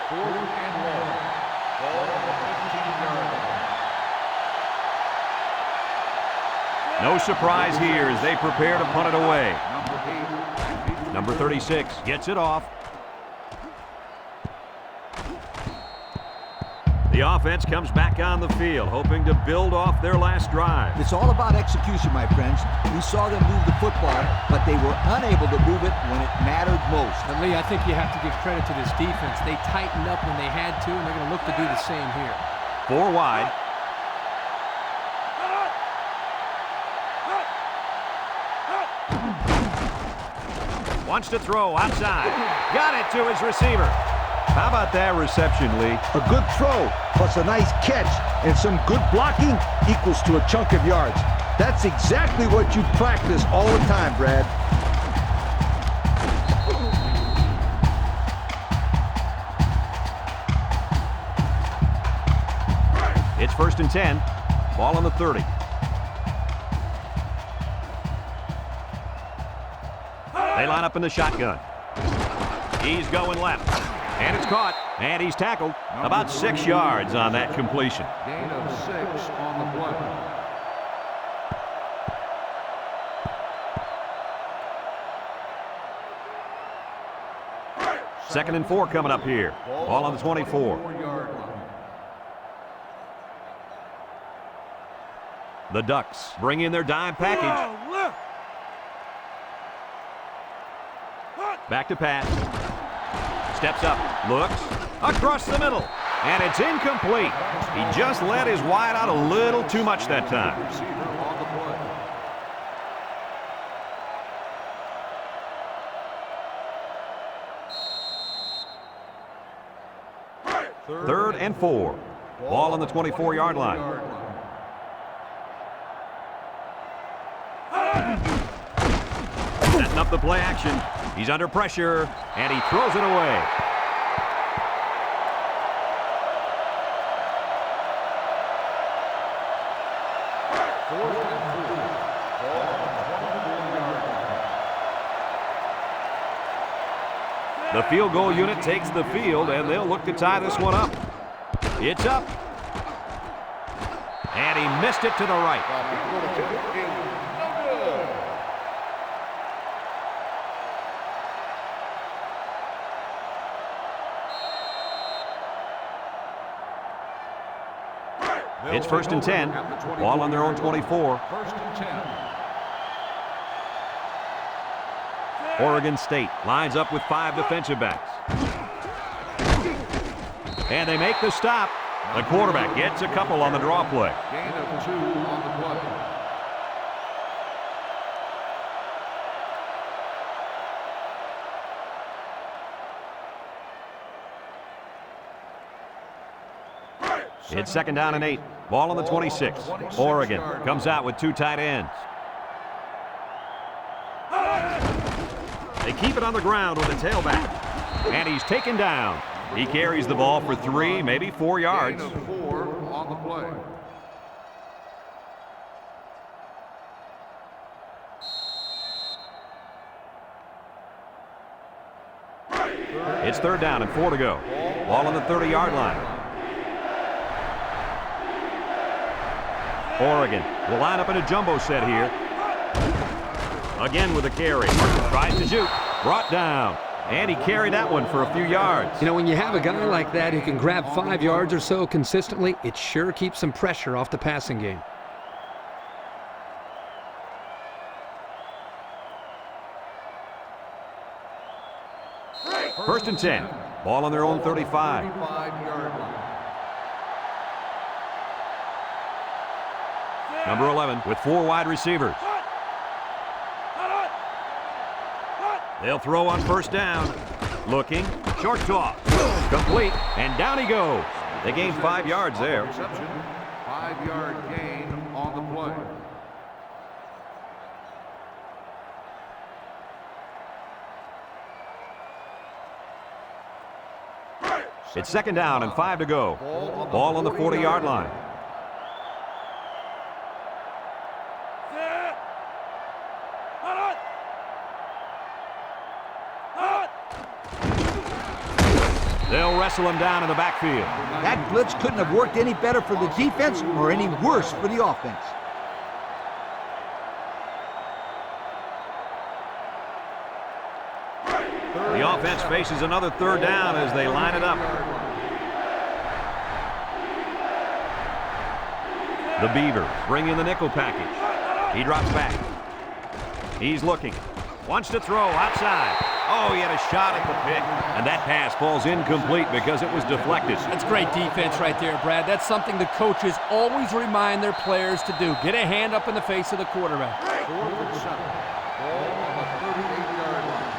Fourth and long. Ball on the 15-yard line. No surprise here as they prepare to punt it away. Number 36 gets it off. The offense comes back on the field, hoping to build off their last drive. It's all about execution, my friends. We saw them move the football, but they were unable to move it when it mattered most. But Lee, I think you have to give credit to this defense. They tightened up when they had to, and they're going to look to do the same here. 4 wide. Wants to throw outside. Got it to his receiver. How about that reception, Lee? A good throw, plus a nice catch, and some good blocking equals to a chunk of yards. That's exactly what you practice all the time, Brad. It's first and 10. Ball on the 30. They line up in the shotgun. He's going left. And it's caught. And he's tackled about 6 yards on that completion. Gain of 6 on the play. Second and 4 coming up here. Ball on the 24. 4-yard line. The Ducks bring in their dime package. Back to pass. Steps up, looks, across the middle, and it's incomplete. He just let his wide out a little too much that time. Receiver on the play. Third and 4. Ball on the 24-yard line. Setting up the play action. He's under pressure, and he throws it away. The field goal unit takes the field, and they'll look to tie this one up. It's up. And he missed it to the right. It's first and 10. Ball on their own 24. First and 10. Oregon State lines up with 5 defensive backs. And they make the stop. The quarterback gets a couple on the draw play. Gain of 2 on the play. It's second down and 8. Ball on the 26. Oregon comes out with 2 tight ends. They keep it on the ground with a tailback. And he's taken down. He carries the ball for 3, maybe 4 yards. Gain of 4 on the play. It's third down and 4 to go. Ball on the 30-yard line. Oregon will line up in a jumbo set here. Again with a carry. Tries to shoot. Brought down. And he carried that one for a few yards. You know, when you have a guy like that who can grab 5 yards or so consistently, it sure keeps some pressure off the passing game. First and 10. Ball on their own 35. 35-yard line. Number 11 with 4 wide receivers. They'll throw on first down. Looking. Short toss. Complete. And down he goes. They gained 5 yards there. Reception. 5-yard gain on the play. It's second down and 5 to go. Ball on the 40-yard line. They'll wrestle him down in the backfield. That blitz couldn't have worked any better for the defense or any worse for the offense. The offense faces another third down as they line it up. The Beavers bring in the nickel package. He drops back. He's looking. Wants to throw outside. Oh, he had a shot at the pick. And that pass falls incomplete because it was deflected. That's great defense right there, Brad. That's something the coaches always remind their players to do. Get a hand up in the face of the quarterback. 4th and 7. Ball on the 38-yard line.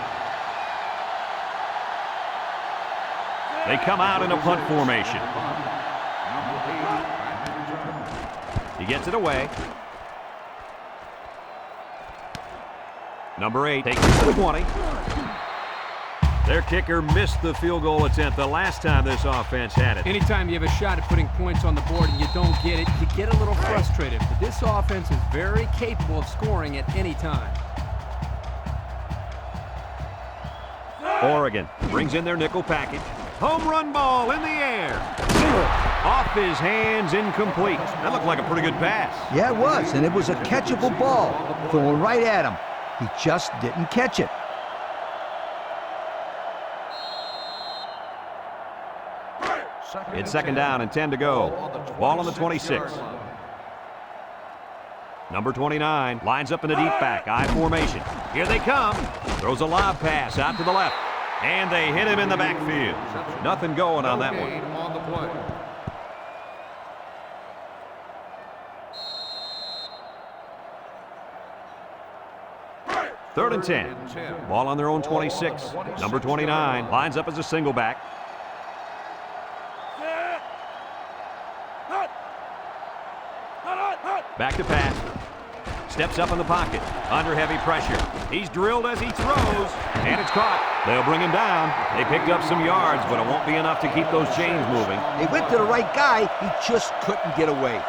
They come out in a punt formation. He gets it away. Number 8 takes it to the 20. Their kicker missed the field goal attempt the last time this offense had it. Anytime you have a shot at putting points on the board and you don't get it, you get a little frustrated. But this offense is very capable of scoring at any time. Oregon brings in their nickel package. Home run ball in the air. Off his hands, incomplete. That looked like a pretty good pass. Yeah, it was, and it was a catchable ball. Throwing right at him. He just didn't catch it. It's second down and 10 to go. Ball on the 26. Number 29 lines up in the deep back, I formation. Here they come. Throws a lob pass out to the left. And they hit him in the backfield. Nothing going on that one. Third and 10. Ball on their own 26. Number 29 lines up as a single back. Back to pass. Steps up in the pocket. Under heavy pressure. He's drilled as he throws. And it's caught. They'll bring him down. They picked up some yards, but it won't be enough to keep those chains moving. They went to the right guy. He just couldn't get away.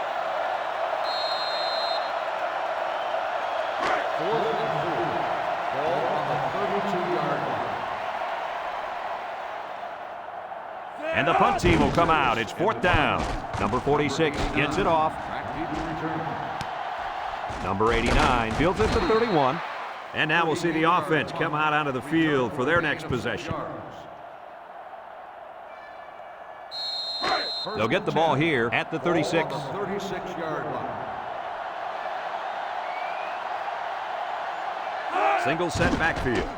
And the punt team will come out. It's fourth down. Number 46 gets it off. Number 89 fields it to 31. And now we'll see the offense come out onto the field for their next possession. They'll get the ball here at the 36. Single set backfield.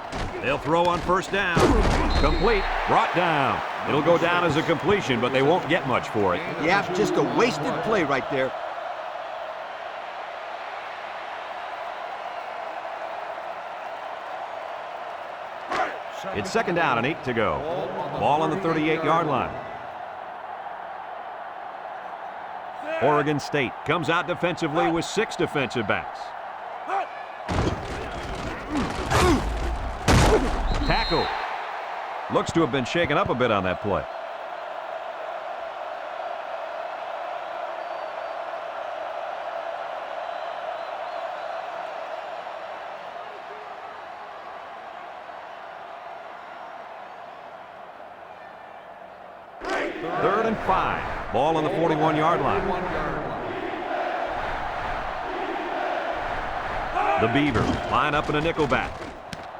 They'll throw on first down. Complete. Brought down. It'll go down as a completion, but they won't get much for it. Yeah, just a wasted play right there. It's second down and 8 to go. Ball on the 38-yard line. Oregon State comes out defensively with 6 defensive backs. Tackle. Looks to have been shaken up a bit on that play. Third and 5. Ball on the 41-yard line. The Beavers line up in a nickel back.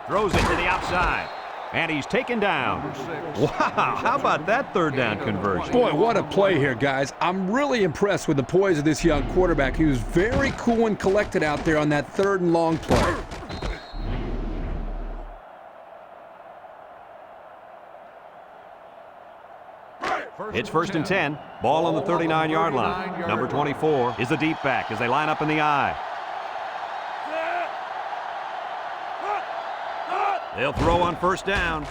Throws it to the outside. And he's taken down. Wow, how about that third down conversion? Boy, what a play here, guys. I'm really impressed with the poise of this young quarterback. He was very cool and collected out there on that third and long play. It's first and 10. Ball on the 39-yard line. Number 24 is the deep back as they line up in the I. They'll throw on first down.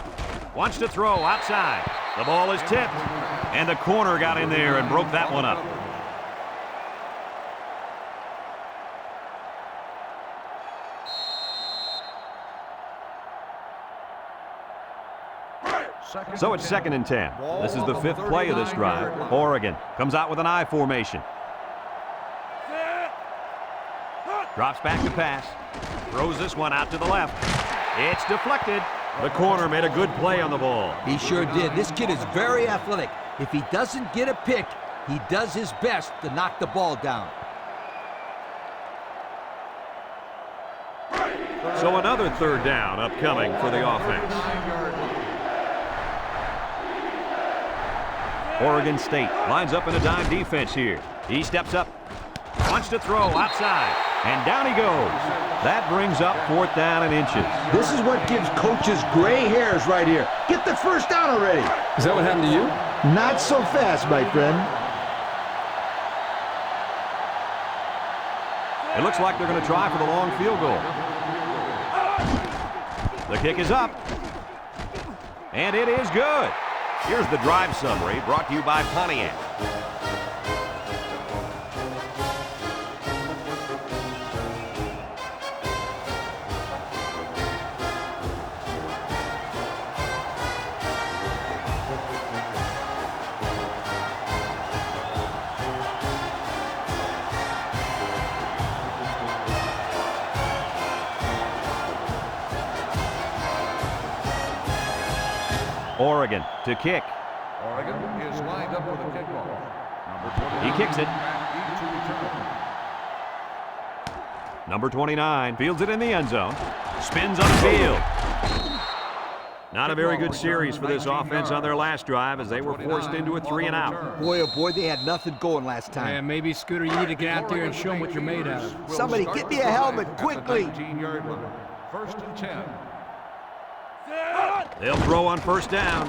Wants to throw outside. The ball is tipped. And the corner got in there and broke that one up. So it's second and 10. This is the 5th play of this drive. Oregon comes out with an I formation. Drops back to pass. Throws this one out to the left. It's deflected. The corner made a good play on the ball. He sure did. This kid is very athletic. If he doesn't get a pick, he does his best to knock the ball down. So another third down upcoming for the offense. Oregon State lines up in a dime defense here. He steps up, wants to throw outside, and down he goes. That brings up fourth down and inches. This is what gives coaches gray hairs right here. Get the first down already. Is that what happened to you? Not so fast, my friend. It looks like they're going to try for the long field goal. The kick is up, and it is good. Here's the drive summary brought to you by Pontiac. Oregon to kick. Oregon is lined up with a kickoff. Number 29. He kicks it. Matt to return. Number 29 fields it in the end zone. Spins upfield. Not a very good series for this offense on their last drive as they were forced into a 3-and-out. Boy, oh boy, they had nothing going last time. Yeah, maybe, Scooter, you need to get out there and show them what you're made out of. Somebody get me a helmet quickly. 19-yard line. First and 10. They'll throw on first down.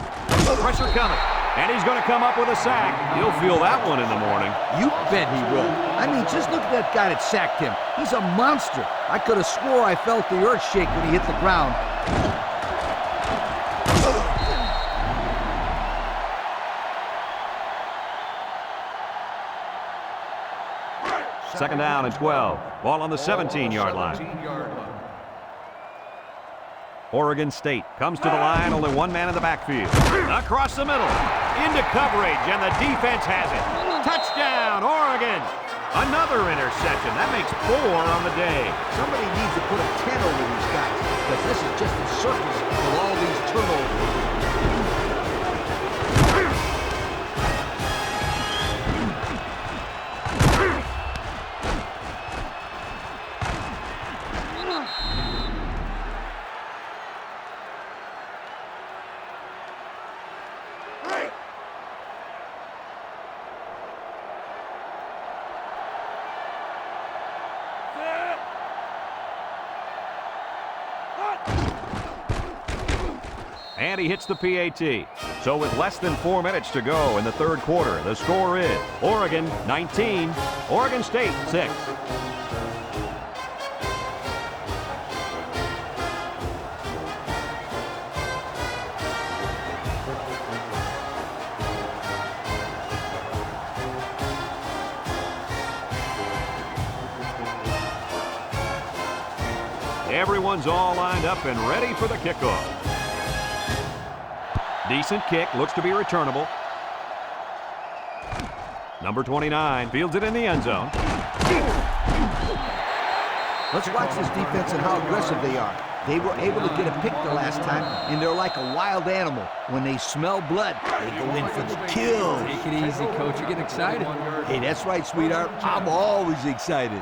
Pressure coming. And he's going to come up with a sack. You'll feel that one in the morning. You bet he will. I mean, just look at that guy that sacked him. He's a monster. I could have swore I felt the earth shake when he hit the ground. Second down and 12. Ball on the 17-yard line. 17-yard line. Oregon State comes to the line, only one man in the backfield. Across the middle, into coverage, and the defense has it. Touchdown, Oregon! Another interception. That makes 4 on the day. Somebody needs to put a 10 over these guys, because this is just a circus with all these turnovers. And he hits the PAT. So with less than 4 minutes to go in the third quarter, the score is Oregon 19, Oregon State 6. Everyone's all lined up and ready for the kickoff. Decent kick, looks to be returnable. Number 29 fields it in the end zone. Let's watch this defense and how aggressive they are. They were able to get a pick the last time, and they're like a wild animal. When they smell blood, they go in for the kill. Take it easy, Coach. You get excited. Hey, that's right, sweetheart. I'm always excited.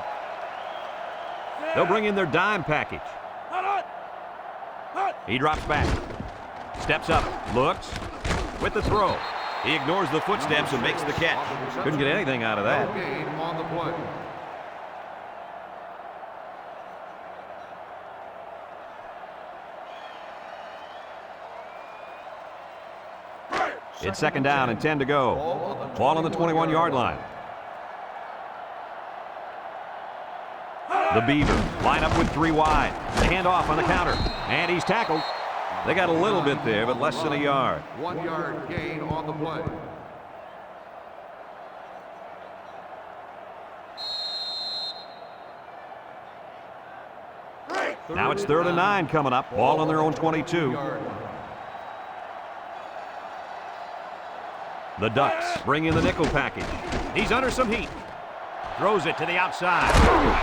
They'll bring in their dime package. He drops back. Steps up, looks, with the throw. He ignores the footsteps and makes the catch. Couldn't get anything out of that. No gain on the play. It's second down and 10 to go. Ball on the 21-yard line. The Beavers line up with 3 wide. The handoff on the counter. And he's tackled. They got a little bit there, but less than a yard. 1 yard gain on the play. Now it's 3rd and 9 coming up. Ball on their own 22. The Ducks bring in the nickel package. He's under some heat. Throws it to the outside.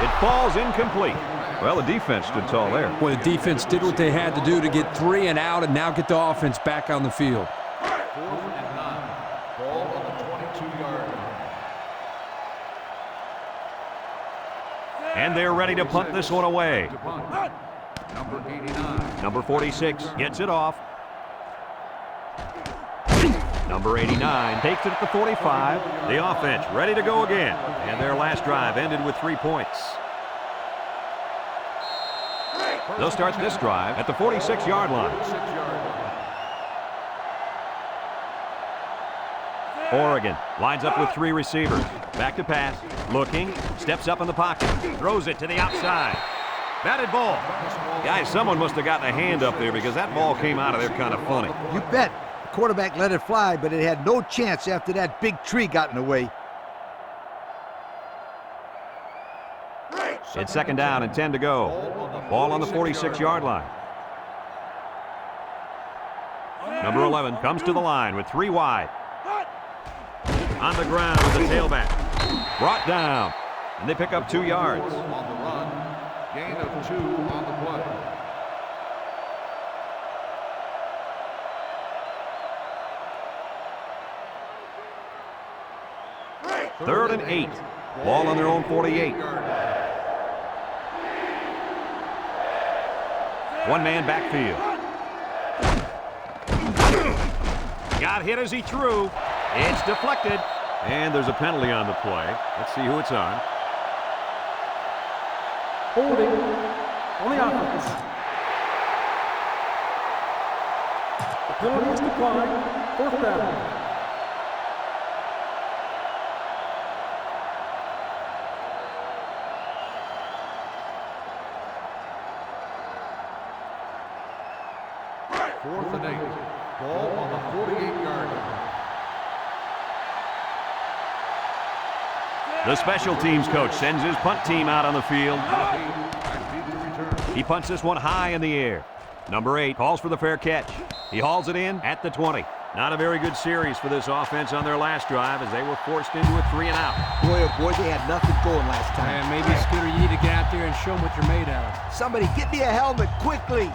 It falls incomplete. Well, the defense stood tall there. Well, the defense did what they had to do to get 3 and out and now get the offense back on the field. 4th and 9. Ball on the 22-yard line. And they're ready to punt this one away. To punt. Number 89. Number 46 gets it off. Number 89 takes it at the 45. The offense ready to go again. And their last drive ended with 3 points. They'll start this drive at the 46-yard line. 6-yard line. Oregon lines up with 3 receivers. Back to pass. Looking. Steps up in the pocket. Throws it to the outside. Batted ball. Guys, someone must have gotten a hand up there because that ball came out of there kind of funny. You bet. The quarterback let it fly, but it had no chance after that big tree got in the way. It's second down and 10 to go. Ball on the 46-yard line. Number 11 comes to the line with 3 wide. On the ground with the tailback. Brought down. And they pick up 2 yards. On the run. Gain of 2 on the play. 3rd and 8. Ball on their own 48. One-man backfield. Got hit as he threw. It's deflected. And there's a penalty on the play. Let's see who it's on. Holding on the offense. The penalty is declined. 4th down. Fourth and 8. Ball on the 48-yard line. The special teams coach sends his punt team out on the field. He punts this one high in the air. Number 8 calls for the fair catch. He hauls it in at the 20. Not a very good series for this offense on their last drive as they were forced into a 3-and-out. Boy, oh boy, they had nothing going last time. And maybe, Scooter, you need to get out there and show them what you're made out of. Somebody get me a helmet quickly.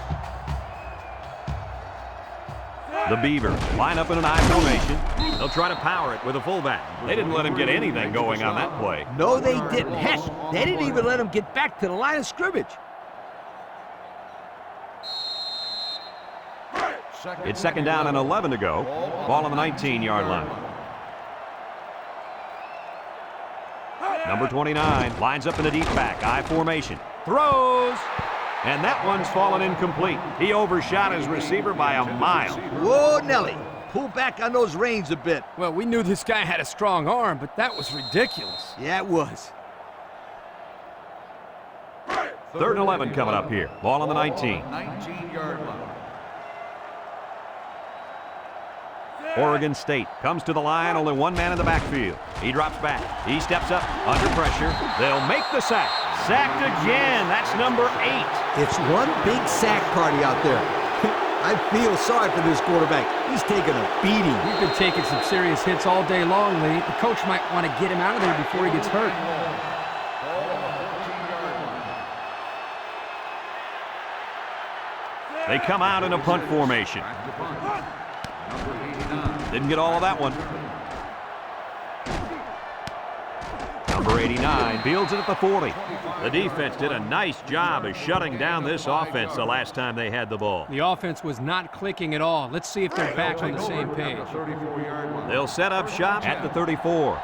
The Beavers line up in an I formation. They'll try to power it with a fullback. They didn't let him get anything going on that play. No, they didn't. Heck, they didn't even let him get back to the line of scrimmage. It's 2nd down and 11 to go. Ball on the 19-yard line. Number 29 lines up in the deep back, I formation. Throws! And that one's fallen incomplete. He overshot his receiver by a mile. Whoa, Nelly. Pull back on those reins a bit. Well, we knew this guy had a strong arm, but that was ridiculous. Yeah, it was. 3rd and 11 coming up here. Ball on the 19. 19-yard line. Oregon State comes to the line, only one man in the backfield. He drops back. He steps up under pressure. They'll make the sack. Sacked again. That's number 8. It's one big sack party out there. I feel sorry for this quarterback. He's taking a beating. He's been taking some serious hits all day long, Lee. The coach might want to get him out of there before he gets hurt. They come out in a punt formation. Didn't get all of that one. Number 89 fields it at the 40. The defense did a nice job of shutting down this offense the last time they had the ball. The offense was not clicking at all. Let's see if they're back on the same page. They'll set up shop at the 34.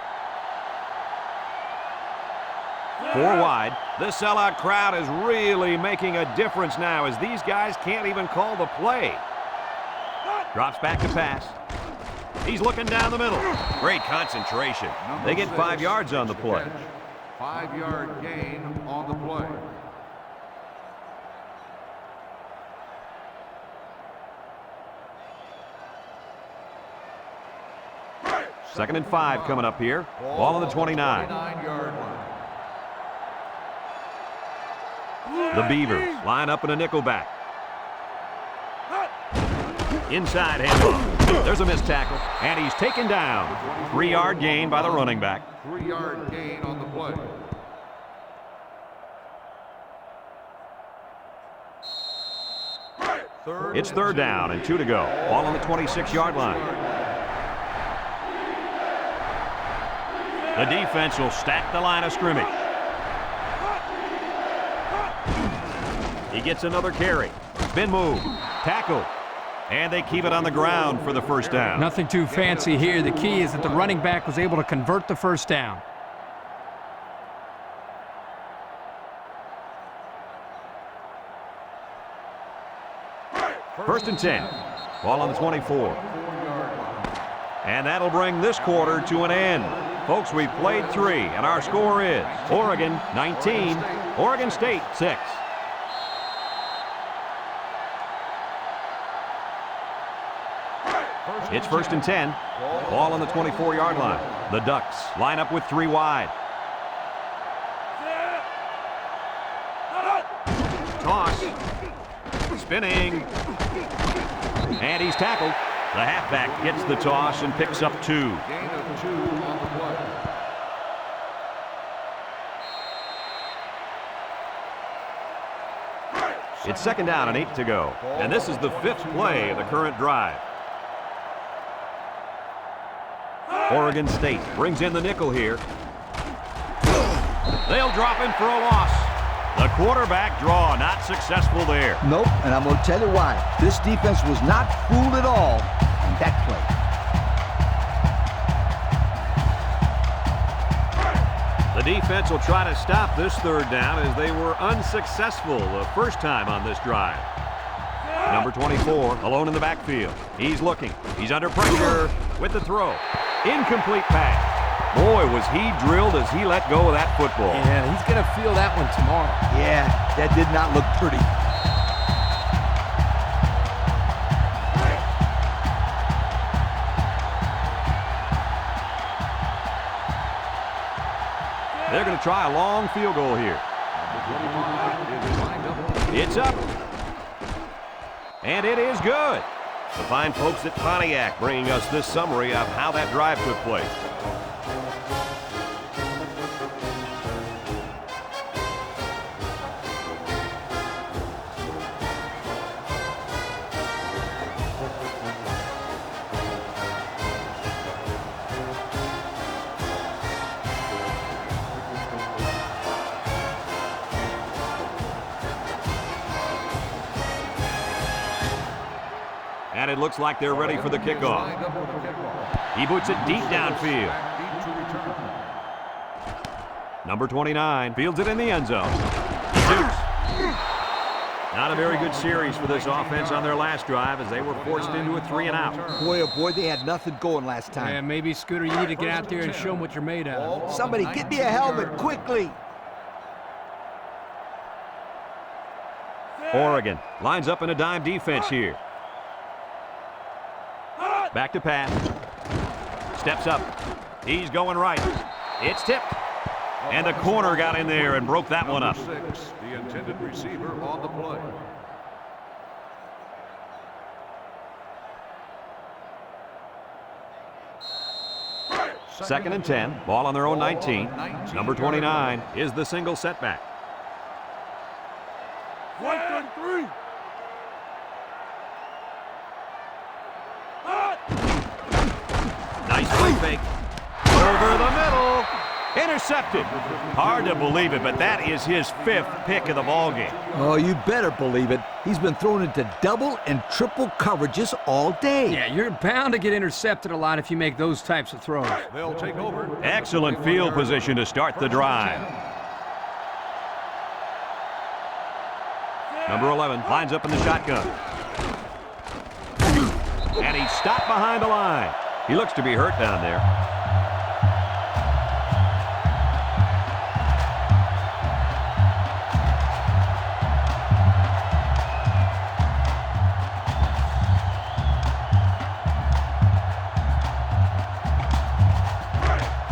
4 wide. The sellout crowd is really making a difference now as these guys can't even call the play. Drops back to pass. He's looking down the middle. Great concentration. They get 5 yards on the play. 5-yard gain on the play. Second and 5 coming up here. Ball on the 29. 29-yard line. The Beavers line up in a nickelback. Inside handoff. There's a missed tackle, and he's taken down. 3-yard gain by the running back. 3-yard gain on the play. It's 3rd down and 2 to go. Ball on the 26-yard line. The defense will stack the line of scrimmage. He gets another carry. Spin move. Tackle. And they keep it on the ground for the first down. Nothing too fancy here. The key is that the running back was able to convert the first down. First and 10. Ball on the 24. And that'll bring this quarter to an end. Folks, we've played 3, and our score is Oregon 19, Oregon State 6. It's 1st and 10. Ball on the 24-yard line. The Ducks line up with 3 wide. Toss. Spinning. And he's tackled. The halfback gets the toss and picks up 2. Gain of 2 on the play. It's 2nd down and 8 to go. And this is the 5th play of the current drive. Oregon State brings in the nickel here. They'll drop him for a loss. The quarterback draw not successful there. Nope, and I'm going to tell you why. This defense was not fooled at all in that play. The defense will try to stop this third down as they were unsuccessful the first time on this drive. Number 24, alone in the backfield. He's looking. He's under pressure with the throw. Incomplete pass. Boy, was he drilled as he let go of that football. Yeah, he's going to feel that one tomorrow. Yeah, that did not look pretty. They're going to try a long field goal here. It's up. And it is good. The fine folks at Pontiac bringing us this summary of how that drive took place. And it looks like they're ready for the kickoff. He boots it deep downfield. Number 29 fields it in the end zone. He shoots. Not a very good series for this offense on their last drive as they were forced into a 3-and-out. Boy, oh boy, they had nothing going last time. Yeah, maybe, Scooter, you need to get out there and show them what you're made out of. Somebody get me a helmet, quickly. Oregon lines up in a dime defense here. Back to pass. Steps up. He's going right. It's tipped. And the corner got in there and broke that one up. Number 6, the intended receiver on the play. Second and 10. Ball on their own 19. Number 29 is the single setback. 1 and 3. Nice play fake. Over the middle. Intercepted. Hard to believe it, but that is his 5th pick of the ballgame. Oh, you better believe it. He's been thrown into double and triple coverages all day. Yeah, you're bound to get intercepted a lot if you make those types of throws. They'll take over. Excellent field position to start the drive. Number 11 lines up in the shotgun. And he's stopped behind the line. He looks to be hurt down there.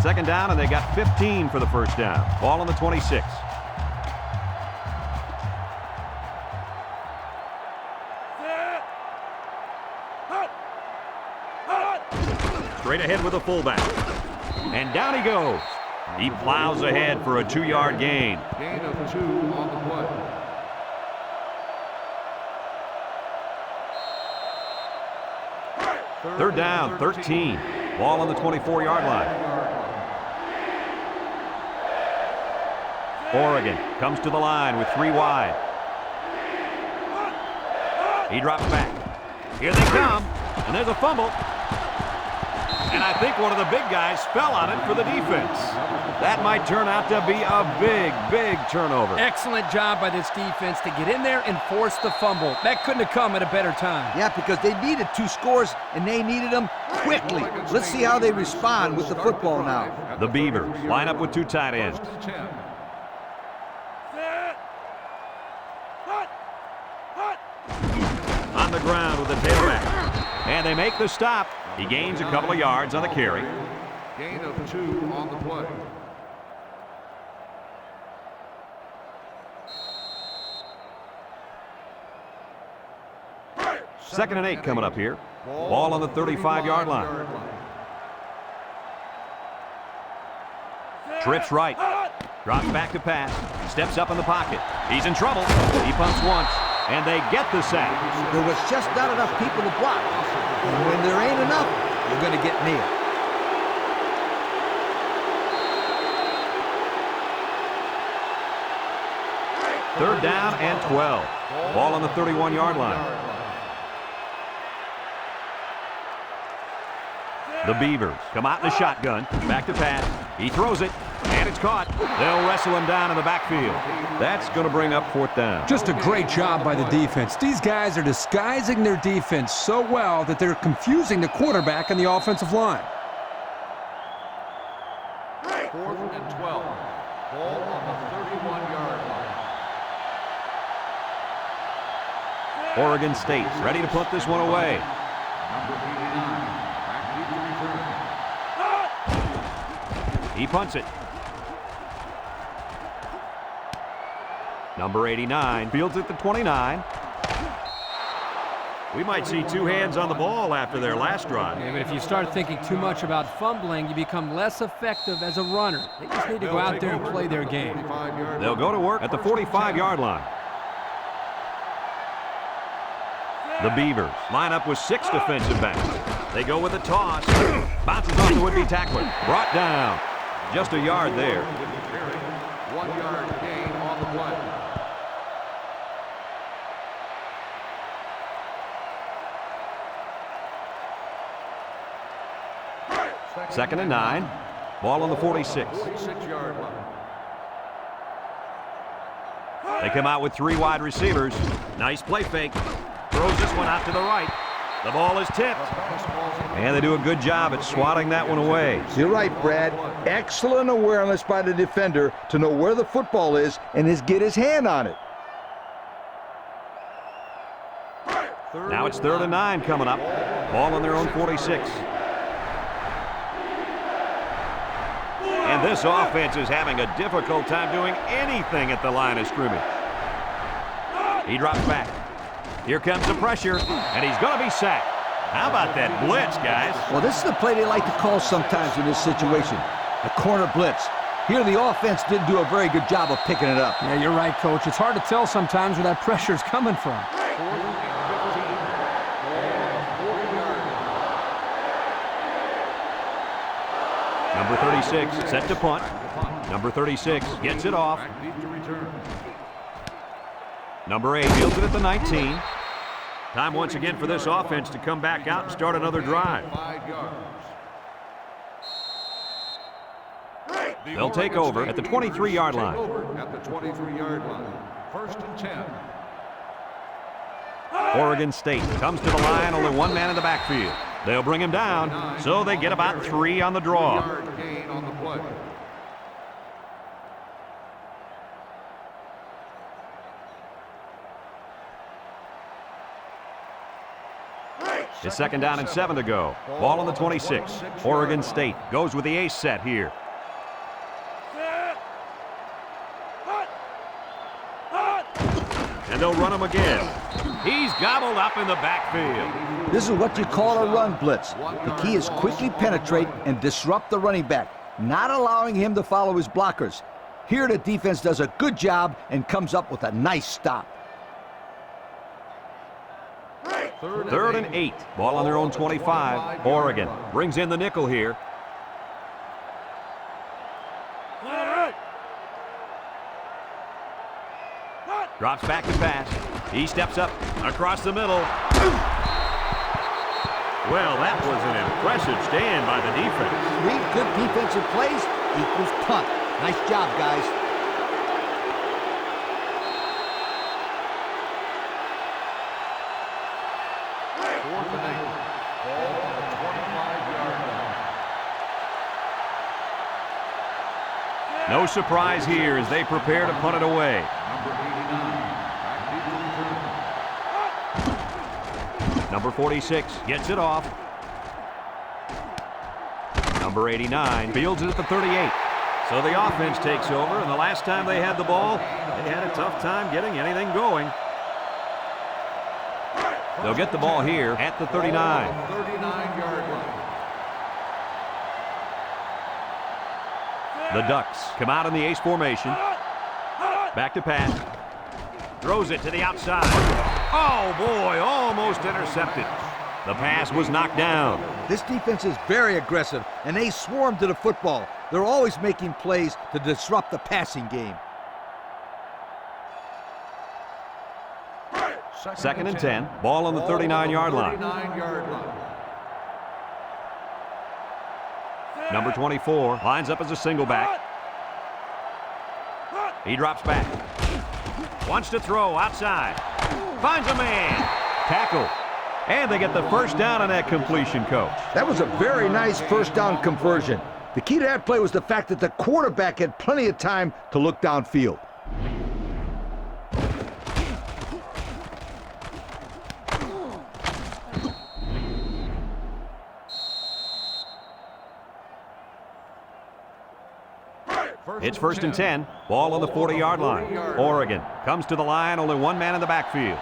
Second down, and they got 15 for the first down. Ball on the 26. Straight ahead with the fullback. And down he goes. He plows ahead for a 2-yard gain. Gain of 2 on the play. Third down, 13. Ball on the 24-yard line. Oregon comes to the line with 3 wide. He drops back. Here they come, and there's a fumble. And I think one of the big guys fell on it for the defense. That might turn out to be a big, big turnover. Excellent job by this defense to get in there and force the fumble. That couldn't have come at a better time. Yeah, because they needed 2 scores, and they needed them quickly. Let's see how they respond with the football now. The Beavers line up with 2 tight ends. First and 10. On the ground with the tailback. And they make the stop. He gains a couple of yards on the carry. Gain of 2 on the play. Second and 8 coming up here. Ball on the 35-yard line. Trips right. Drops back to pass. Steps up in the pocket. He's in trouble. He punts once. And they get the sack. There was just not enough people to block. And when there ain't enough, you're going to get nailed. Third down and 12. Ball on the 31-yard line. The Beavers come out in the shotgun. Back to pass. He throws it, and it's caught. They'll wrestle him down in the backfield. That's going to bring up fourth down. Just a great job by the defense. These guys are disguising their defense so well that they're confusing the quarterback and the offensive line. 4th and 12. Ball on the 31-yard line. Oregon State ready to put this one away. Number 89. He punts it. Number 89 fields at the 29. We might see two hands on the ball after their last drive. Yeah, but if you start thinking too much about fumbling, you become less effective as a runner. They just need to go out there and play their game. They'll go to work at the 45-yard line. The Beavers line up with 6 defensive backs. They go with a toss. Bounces off the would-be tackler. Brought down. Just a yard there. 1 yard gain on the play. Second and 9. Ball on the 46. 46-yard line. They come out with 3 wide receivers. Nice play fake. Throws this one out to the right. The ball is tipped. And they do a good job at swatting that one away. You're right, Brad. Excellent awareness by the defender to know where the football is and get his hand on it. Now it's 3rd and 9 coming up. Ball on their own 46. And this offense is having a difficult time doing anything at the line of scrimmage. He drops back. Here comes the pressure, and he's going to be sacked. How about that blitz, guys? Well, this is the play they like to call sometimes in this situation. The corner blitz. Here, the offense didn't do a very good job of picking it up. Yeah, you're right, Coach. It's hard to tell sometimes where that pressure's coming from. 4th and 15. Number 36 set to punt. Number 36 gets it off. Back deep to return. Number 8 fields it at the 19. Time once again for this offense to come back out and start another drive. 5 yards. They'll take over at the 23-yard line. At the 23-yard line. 1st and 10. Oregon State comes to the line, only 1 man in the backfield. They'll bring him down, so they get about 3 on the draw. 3-yard gain on the play. It's 2nd down and 7 to go. Ball on the 26. Oregon State goes with the ace set here. And they'll run him again. He's gobbled up in the backfield. This is what you call a run blitz. The key is quickly penetrate and disrupt the running back, not allowing him to follow his blockers. Here the defense does a good job and comes up with a nice stop. 3rd and 8. Ball on their own 25. Oregon brings in the nickel here. Drops back to pass. He steps up across the middle. Well, that was an impressive stand by the defense. 3 good defensive plays equals punt. Nice job, guys. 4th and 8. Ball on the 25-yard line. No surprise here as they prepare to punt it away. Number 89. Back deep to return. Number 46 gets it off. Number 89 fields it at the 38. So the offense takes over, and the last time they had the ball, they had a tough time getting anything going. They'll get the ball here at the 39. 39-yard line. The Ducks come out in the ace formation. Back to pass. Throws it to the outside. Oh, boy, almost intercepted. The pass was knocked down. This defense is very aggressive, and they swarm to the football. They're always making plays to disrupt the passing game. Second and 10. Ball on the 39-yard line. 39-yard line. Number 24 lines up as a single back. He drops back. Wants to throw outside. Finds a man. Tackle. And they get the first down on that completion, Coach. That was a very nice first down conversion. The key to that play was the fact that the quarterback had plenty of time to look downfield. It's first and 10. Ball on the 40-yard line. Oregon comes to the line, only one man in the backfield.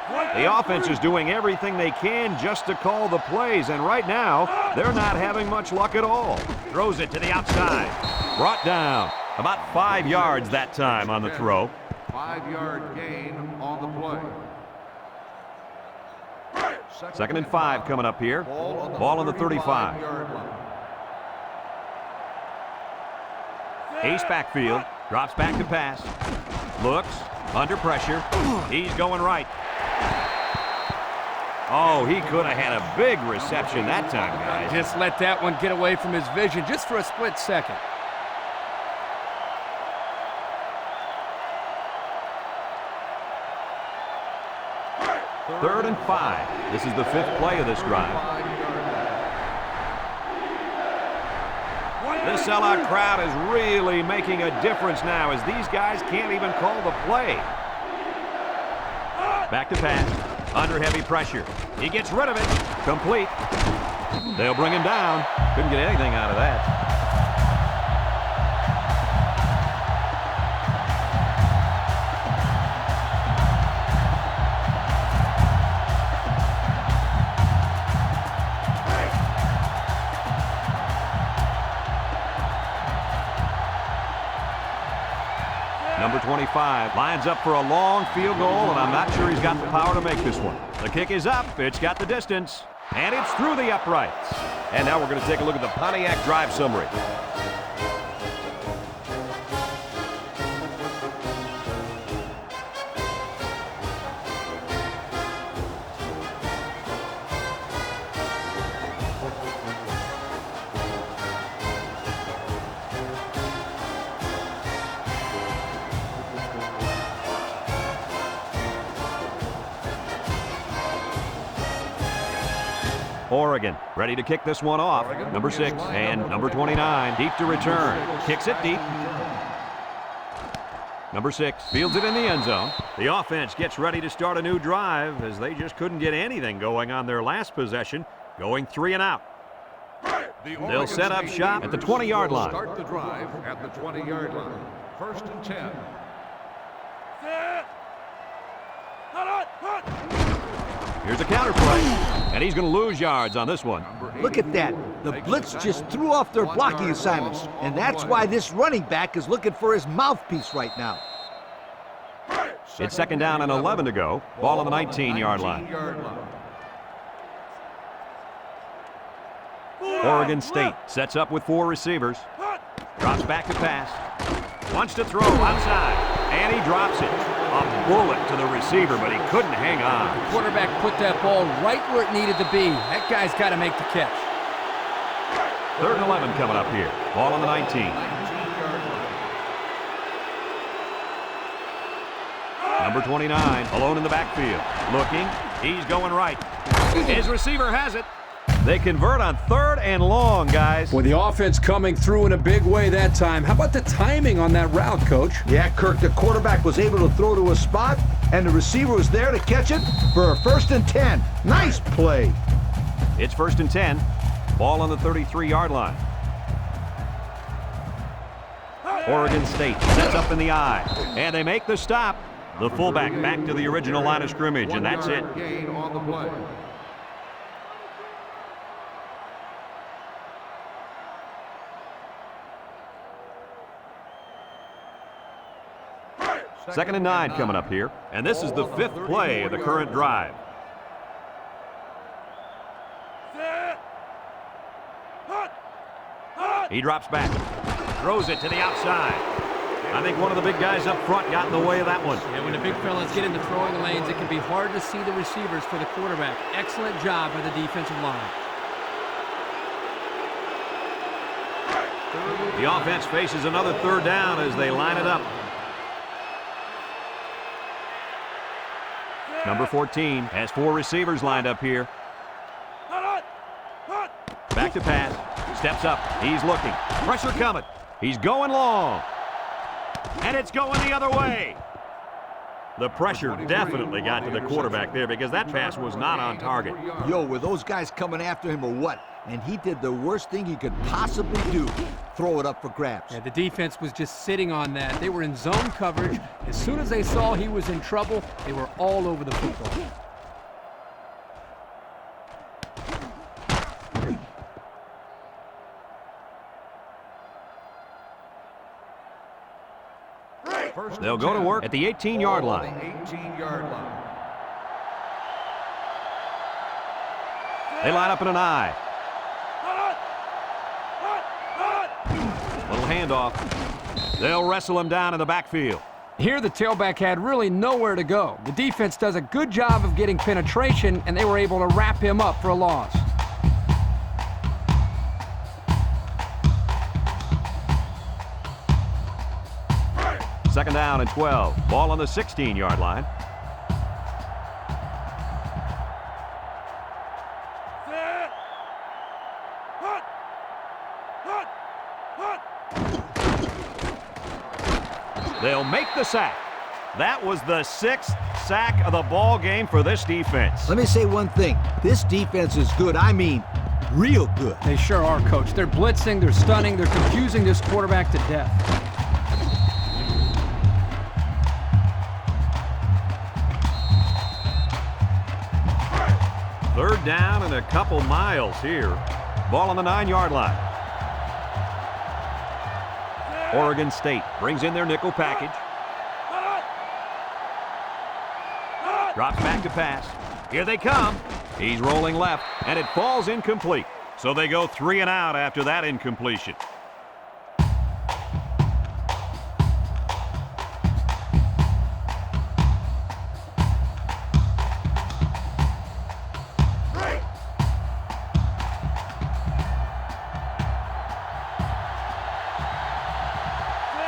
The offense is doing everything they can just to call the plays, and right now, they're not having much luck at all. Throws it to the outside. Brought down. About 5 yards that time on the throw. 5-yard gain on the play. Second and 5 coming up here. Ball on the 35. Ace backfield. Drops back to pass. Looks. Under pressure. He's going right. Oh, he could have had a big reception that time, guys. Just let that one get away from his vision just for a split second. Third and 5. This is the 5th play of this drive. This sellout crowd is really making a difference now as these guys can't even call the play. Back to pass. Under heavy pressure. He gets rid of it. Complete. They'll bring him down. Couldn't get anything out of that. Number 25 lines up for a long field goal, and I'm not sure he's got the power to make this one. The kick is up. It's got the distance, and it's through the uprights. And now we're going to take a look at the Pontiac drive summary. Oregon ready to kick this one off. Number 6 and number 29 deep to return. Kicks it deep. Number 6 fields it in the end zone. The offense gets ready to start a new drive as they just couldn't get anything going on their last possession, going 3 and out. They'll set up shop at the 20-yard line. Start the drive at the 20-yard line. First and 10. Here's a counter play, and he's going to lose yards on this one. Look at that. The blitz just threw off their blocking assignments, and that's why this running back is looking for his mouthpiece right now. It's second down and 11 to go. Ball on the 19-yard line. Oregon State sets up with 4 receivers. Drops back to pass. Wants to throw outside, and he drops it. A bullet to the receiver, but he couldn't hang on. The quarterback put that ball right where it needed to be. That guy's got to make the catch. Third and 11 coming up here. Ball on the 19. Number 29, alone in the backfield. Looking, he's going right. His receiver has it. They convert on 3rd and long, guys. With the offense coming through in a big way that time. How about the timing on that route, Coach? Yeah, Kirk, the quarterback was able to throw to a spot, and the receiver was there to catch it for a first and 10. Nice play. It's first and 10. Ball on the 33-yard line. Oregon State sets up in the eye, and they make the stop. The fullback back to the original line of scrimmage, and that's it. Gain on the play. Second and 9 coming up here, and this is the 5th play of the current drive. He drops back, throws it to the outside. I think one of the big guys up front got in the way of that one. Yeah, when the big fellas get into throwing lanes, it can be hard to see the receivers for the quarterback. Excellent job by the defensive line. The offense faces another third down as they line it up. Number 14 has 4 receivers lined up here. Back to pass. Steps up. He's looking. Pressure coming. He's going long. And it's going the other way. The pressure definitely got to the quarterback there because that pass was not on target. Yo, were those guys coming after him or what? And he did the worst thing he could possibly do. Throw it up for grabs. Yeah, the defense was just sitting on that. They were in zone coverage. As soon as they saw he was in trouble, they were all over the football. They'll go to work at the 18-yard line. 18-yard line. They line up in an I. Little handoff. They'll wrestle him down in the backfield. Here the tailback had really nowhere to go. The defense does a good job of getting penetration, and they were able to wrap him up for a loss. Second down and 12. Ball on the 16-yard line. They'll make the sack. That was the 6th sack of the ball game for this defense. Let me say one thing. This defense is good. I mean, real good. They sure are, Coach. They're blitzing, they're stunning, they're confusing this quarterback to death. Third down and a couple miles here. Ball on the 9-yard line. Oregon State brings in their nickel package. Drops back to pass. Here they come. He's rolling left, and it falls incomplete. So they go 3 and out after that incompletion.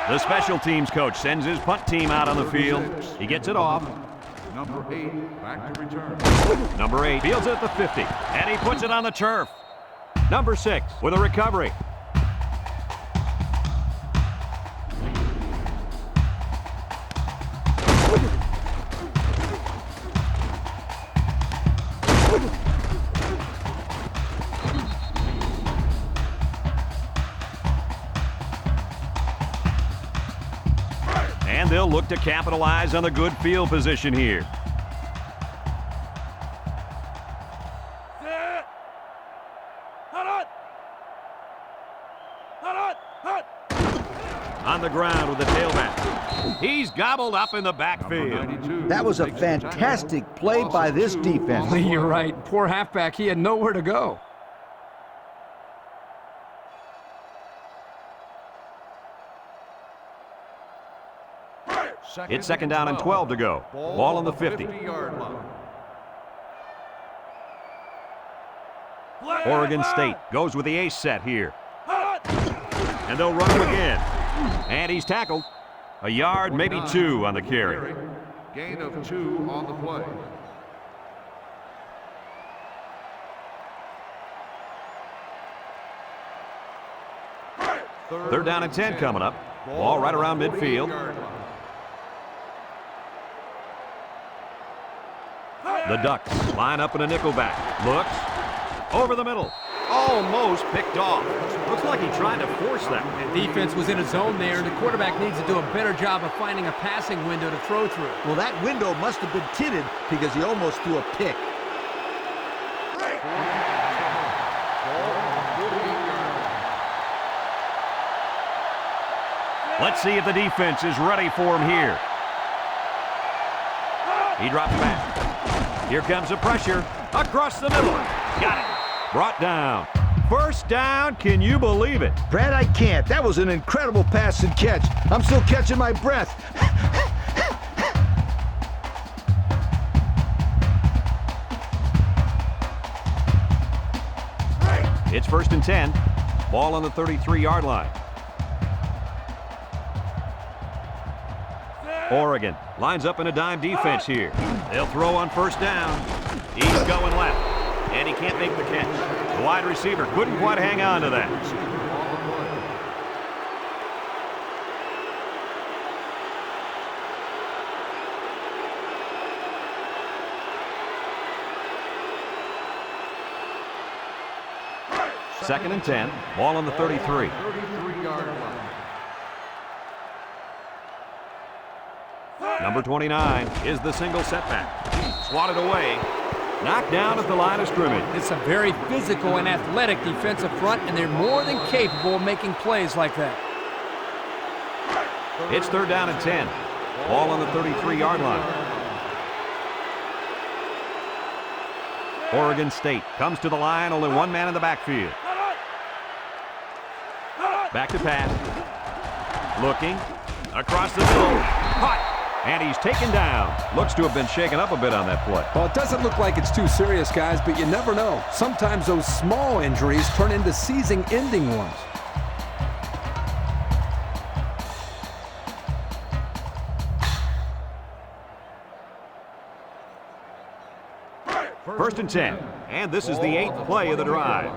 The special teams coach sends his punt team out on the field. He gets it off. Number 8, back to return. Number 8 fields it at the 50, and he puts it on the turf. Number 6 with a recovery. And they'll look to capitalize on the good field position here. On the ground with the tailback. He's gobbled up in the backfield. That was a fantastic play by this defense. You're right. Poor halfback. He had nowhere to go. It's second down and 12 to go. Ball on the 50. 50-yard line. Oregon State goes with the ace set here. And they'll run him again. And he's tackled. A yard, maybe 2 on the carry. Gain of 2 on the play. Third down and 10 coming up. Ball right around midfield. The Ducks line up in a nickelback. Looks over the middle. Almost picked off. Looks like he tried to force that. The defense was in a zone there, and the quarterback needs to do a better job of finding a passing window to throw through. Well, that window must have been tinted because he almost threw a pick. Let's see if the defense is ready for him here. He drops back. Here comes the pressure. Across the middle. Got it. Brought down. First down, can you believe it? Brad, I can't. That was an incredible pass and catch. I'm still catching my breath. It's 1st and 10. Ball on the 33-yard line. Oregon lines up in a dime defense here. They'll throw on 1st down. He's going left, and he can't make the catch. The wide receiver couldn't quite hang on to that. Second and 10. Ball on the 33. 33-yard line. Number 29 is the single setback. Swatted away. Knocked down at the line of scrimmage. It's a very physical and athletic defensive front, and they're more than capable of making plays like that. It's 3rd down and 10. Ball on the 33-yard line. Oregon State comes to the line, only one man in the backfield. Back to pass. Looking. Across the middle. Caught. And he's taken down. Looks to have been shaken up a bit on that play. Well, it doesn't look like it's too serious, guys, but you never know. Sometimes those small injuries turn into season-ending ones. First and 10. And this is the 8th play of the drive.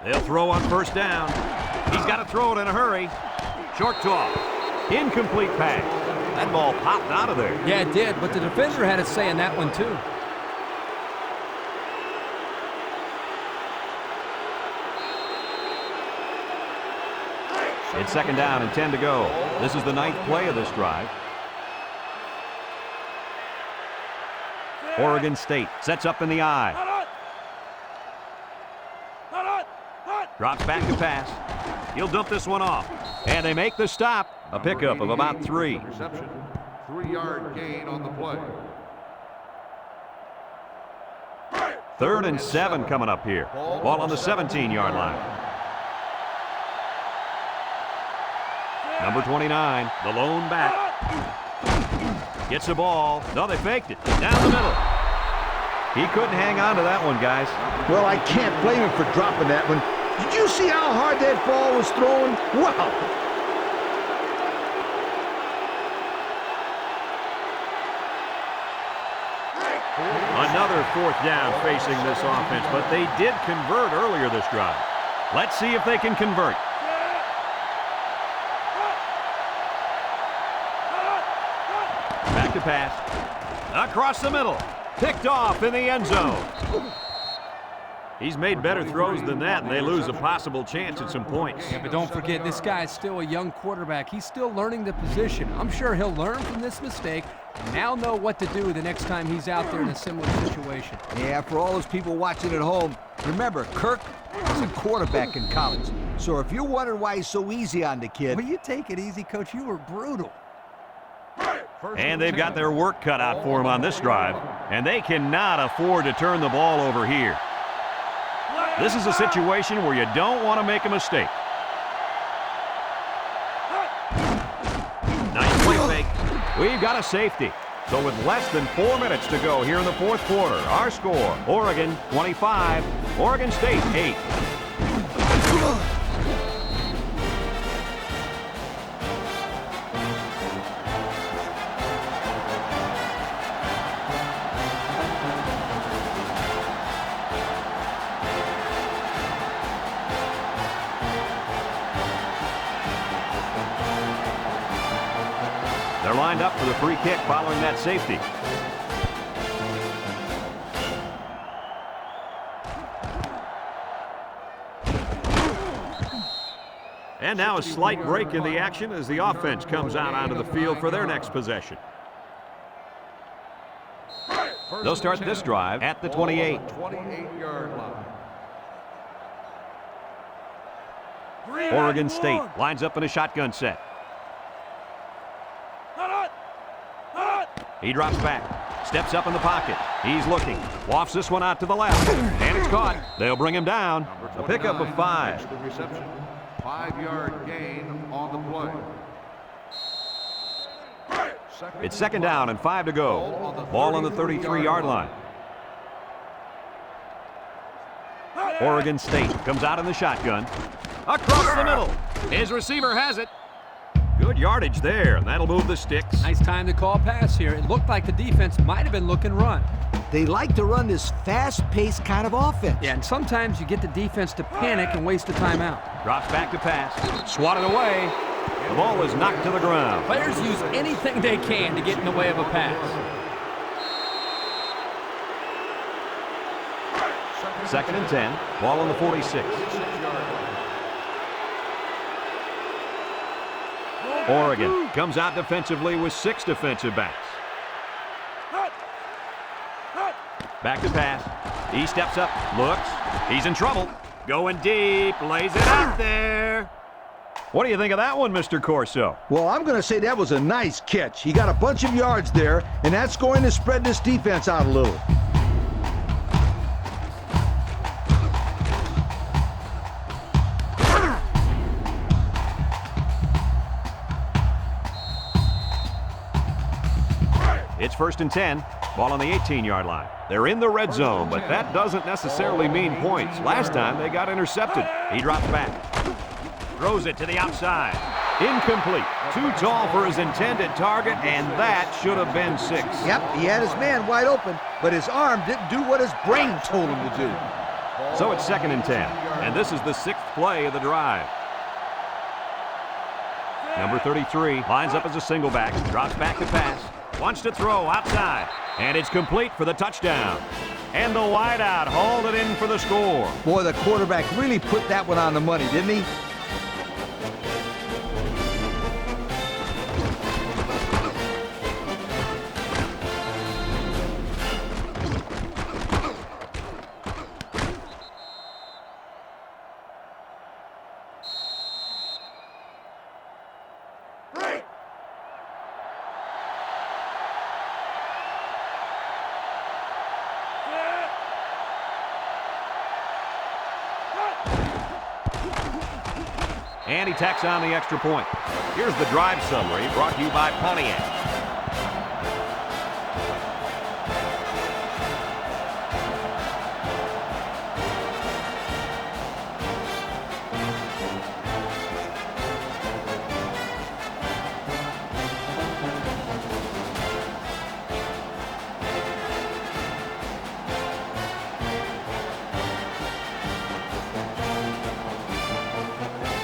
They'll throw on 1st down. He's got to throw it in a hurry. Short toss. Incomplete pass. That ball popped out of there. Yeah, it did, but the defender had a say in that one, too. It's 2nd down and 10 to go. This is the 9th play of this drive. Oregon State sets up in the I. Drops back to pass. He'll dump this one off. And they make the stop. A pickup of about 3. Reception. 3-yard gain on the play. 3rd and 7 coming up here. Ball on the 17-yard line. Number 29, the lone back. Gets the ball. No, they faked it. Down the middle. He couldn't hang on to that one, guys. Well, I can't blame him for dropping that one. Did you see how hard that ball was thrown? Wow! Another 4th down facing this offense, but they did convert earlier this drive. Let's see if they can convert. Back to pass. Across the middle. Picked off in the end zone. He's made better throws than that, and they lose a possible chance at some points. Yeah, but don't forget, this guy is still a young quarterback. He's still learning the position. I'm sure he'll learn from this mistake and now know what to do the next time he's out there in a similar situation. Yeah, for all those people watching at home, remember, Kirk was a quarterback in college. So if you're wondering why he's so easy on the kid... Will you take it easy, Coach? You were brutal. And they've got their work cut out for him on this drive, and they cannot afford to turn the ball over here. This is a situation where you don't want to make a mistake. Nice play fake. We've got a safety. So with less than 4 minutes to go here in the 4th quarter, our score, Oregon 25, Oregon State 8. They're lined up for the free kick following that safety. And now a slight break in the action as the offense comes out onto the field for their next possession. They'll start this drive at the 28. 28-yard line. Oregon State lines up in a shotgun set. He drops back, steps up in the pocket. He's looking, wafts this one out to the left, and it's caught. They'll bring him down. A pickup of 5. The reception. 5-yard gain on the play. It's second down and 5 to go. Ball on the 33-yard line. Oregon State comes out in the shotgun. Across the middle. His receiver has it. Good yardage there, and that'll move the sticks. Nice time to call pass here. It looked like the defense might have been looking run. They like to run this fast-paced kind of offense. Yeah, and sometimes you get the defense to panic and waste a timeout. Drops back to pass. Swatted away. The ball is knocked to the ground. Players use anything they can to get in the way of a pass. Second and 10. Ball on the 46. Oregon comes out defensively with 6 defensive backs. Back to pass. He steps up, looks. He's in trouble. Going deep, lays it out there. What do you think of that one, Mr. Corso? Well, I'm going to say that was a nice catch. He got a bunch of yards there, and that's going to spread this defense out a little. It's first and 10. Ball on the 18-yard line. They're in the red zone, but that doesn't necessarily mean points. Last time they got intercepted. He drops back. Throws it to the outside. Incomplete. Too tall for his intended target, and that should have been 6. Yep, he had his man wide open, but his arm didn't do what his brain told him to do. So it's second and 10, and this is the 6th play of the drive. Number 33 lines up as a single back, drops back to pass, wants to throw outside, and it's complete for the touchdown. And the wideout hauled it in for the score. Boy, the quarterback really put that one on the money, didn't he? And he tacks on the extra point. Here's the drive summary brought to you by Pontiac.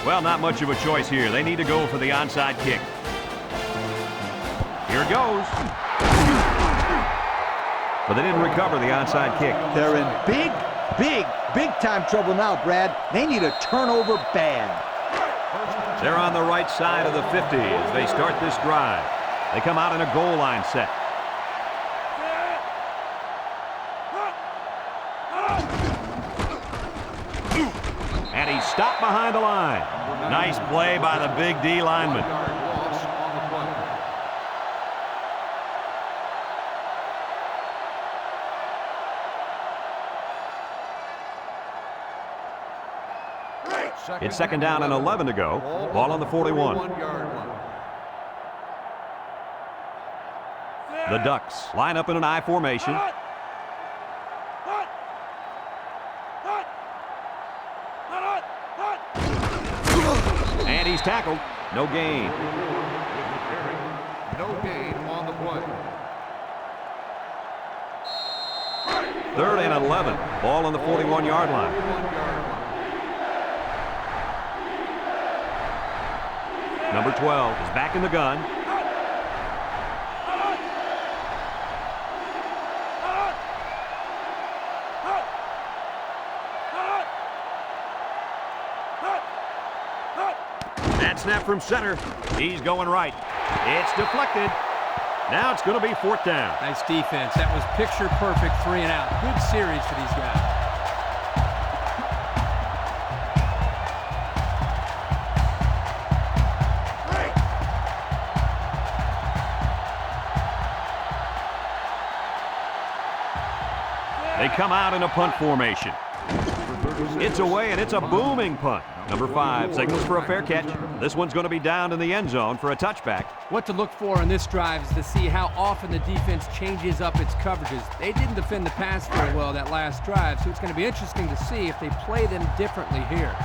Well, not much of a choice here. They need to go for the onside kick. Here it goes. But they didn't recover the onside kick. They're in big time trouble now, Brad. They need a turnover bad. They're on the right side of the 50 as they start this drive. They come out in a goal line set. And he's stopped behind the line. Nice play by the big D lineman. It's second down and 11 to go. Ball on the 41. The Ducks line up in an I formation. And he's tackled. No gain. No gain on the play. Third and 11. Ball on the 41-yard line. Number 12 is back in the gun. That snap from center. He's going right. It's deflected. Now it's going to be fourth down. Nice defense. That was picture perfect 3 and out. Good series for these guys. They come out in a punt formation. It's away, and it's a booming punt. Number 5 signals for a fair catch. This one's going to be down in the end zone for a touchback. What to look for in this drive is to see how often the defense changes up its coverages. They didn't defend the pass very well that last drive, so it's going to be interesting to see if they play them differently here.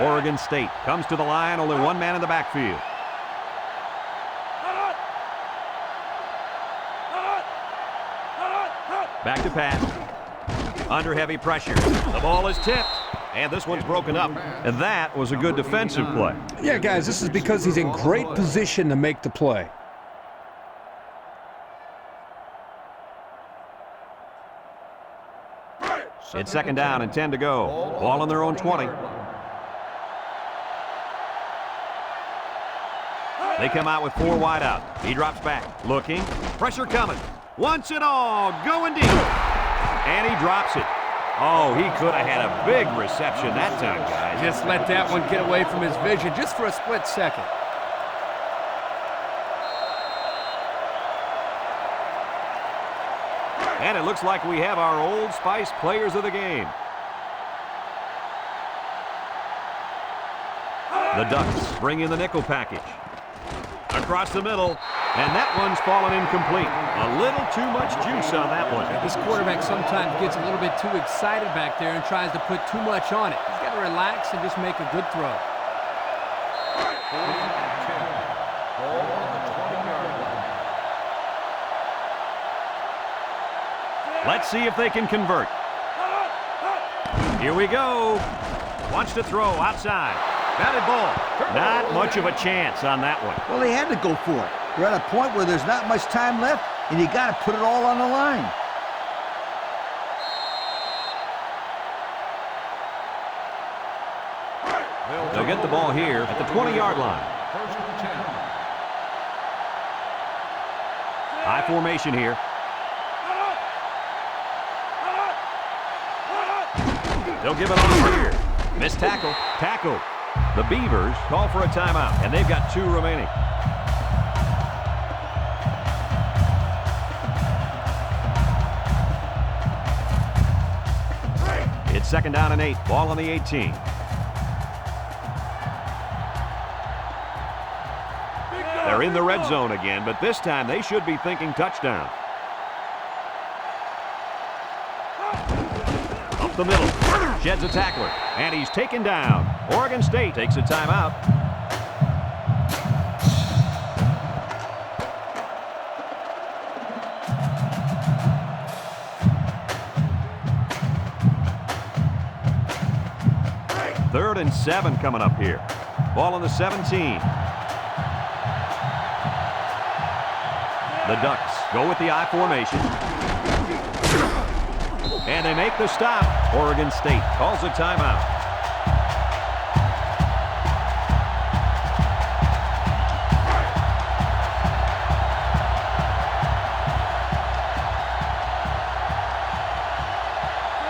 Oregon State comes to the line, only one man in the backfield. Back to pass. Under heavy pressure. The ball is tipped. And this one's broken up. And that was a good defensive play. Yeah, guys, this is because he's in great position to make the play. It's second down and 10 to go. Ball on their own 20. They come out with 4 wide out. He drops back. Looking. Pressure coming. Wants it all. Going deep. And he drops it. Oh, he could have had a big reception that time, guys. Just let that one get away from his vision just for a split second. And it looks like we have our Old Spice players of the game. The Ducks bring in the nickel package. Across the middle, and that one's fallen incomplete. A little too much juice on that one. This quarterback sometimes gets a little bit too excited back there and tries to put too much on it. He's got to relax and just make a good throw. Let's see if they can convert. Here we go. Wants to throw outside. Batted ball. Not much of a chance on that one. Well, they had to go for it. We're at a point where there's not much time left, and you got to put it all on the line. They'll get the ball here at the 20-yard line. High formation here. They'll give it on here. Missed tackle. Tackle. The Beavers call for a timeout, and they've got 2 remaining. It's second down and 8. Ball on the 18. They're in the red zone again, but this time they should be thinking touchdown. Up the middle. Sheds a tackler, and he's taken down. Oregon State takes a timeout. Third and 7 coming up here. Ball on the 17. The Ducks go with the I formation. And they make the stop. Oregon State calls a timeout.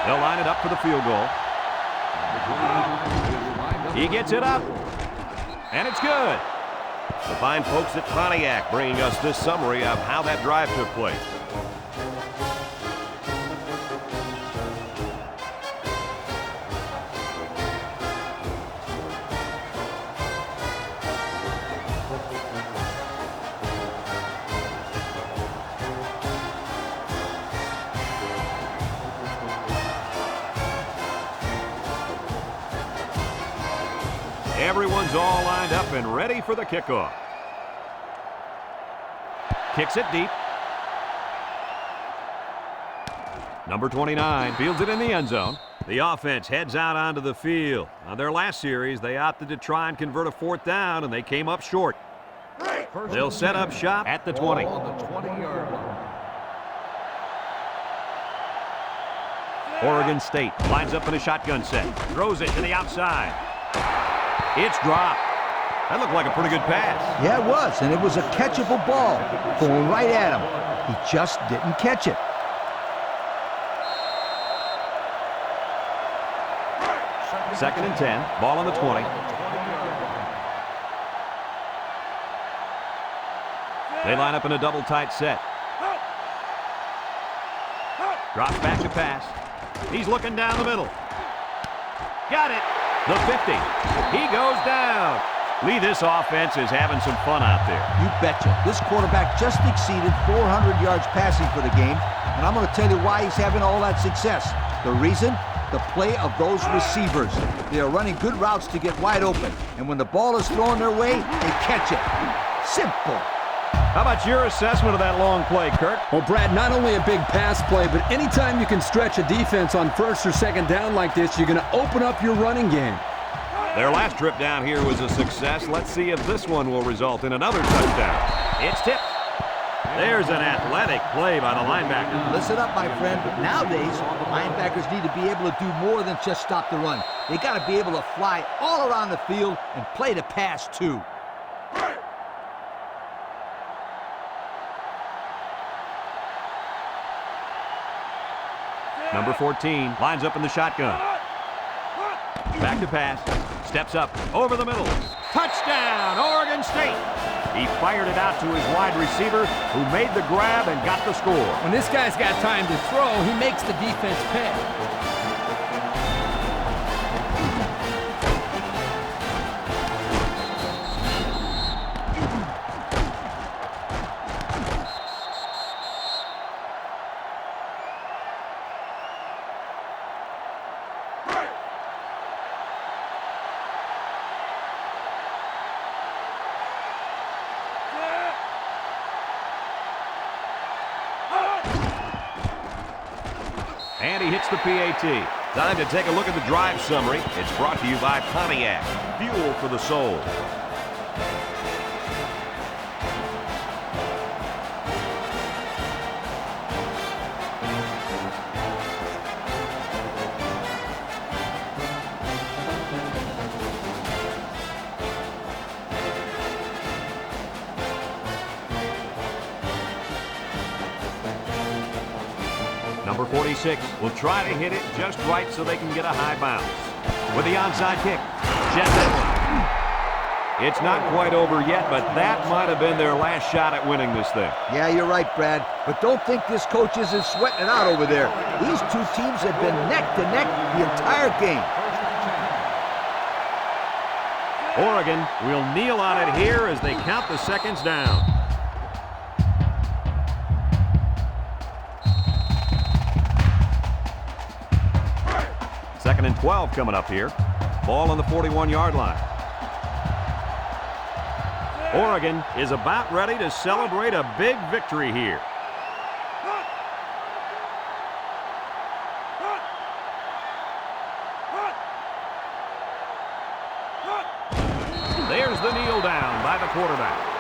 They'll line it up for the field goal. He gets it up. And it's good. The fine folks at Pontiac bringing us this summary of how that drive took place. Everyone's all lined up and ready for the kickoff. Kicks it deep. Number 29 fields it in the end zone. The offense heads out onto the field. On their last series, they opted to try and convert a 4th down, and they came up short. They'll set up shop at the 20. Oregon State lines up in a shotgun set. Throws it to the outside. It's dropped. That looked like a pretty good pass. Yeah, it was, and it was a catchable ball going right at him. He just didn't catch it. Second and 10. Ball on the 20. They line up in a double tight set. Drops back to pass. He's looking down the middle. Got it. The 50. He goes down. Lee, this offense is having some fun out there. You betcha. This quarterback just exceeded 400 yards passing for the game, and I'm going to tell you why he's having all that success. The reason? The play of those receivers. They are running good routes to get wide open, and when the ball is thrown their way, they catch it. Simple. How about your assessment of that long play, Kirk? Well, Brad, not only a big pass play, but anytime you can stretch a defense on first or second down like this, you're going to open up your running game. Their last trip down here was a success. Let's see if this one will result in another touchdown. It's tipped. There's an athletic play by the linebacker. Listen up, my friend. Nowadays, linebackers need to be able to do more than just stop the run. They got to be able to fly all around the field and play the pass, too. Number 14 lines up in the shotgun. Back to pass. Steps up. Over the middle. Touchdown, Oregon State. He fired it out to his wide receiver, who made the grab and got the score. When this guy's got time to throw, he makes the defense pay. And he hits the PAT. Time to take a look at the drive summary. It's brought to you by Pontiac. Fuel for the soul. Number 46 will try to hit it just right so they can get a high bounce. With the onside kick, jet that one. It's not quite over yet, but that might have been their last shot at winning this thing. Yeah, you're right, Brad. But don't think this coach isn't sweating it out over there. These two teams have been neck to neck the entire game. Oregon will kneel on it here as they count the seconds down. Second and 12 coming up here. Ball on the 41-yard line. Oregon is about ready to celebrate a big victory here. There's the kneel down by the quarterback.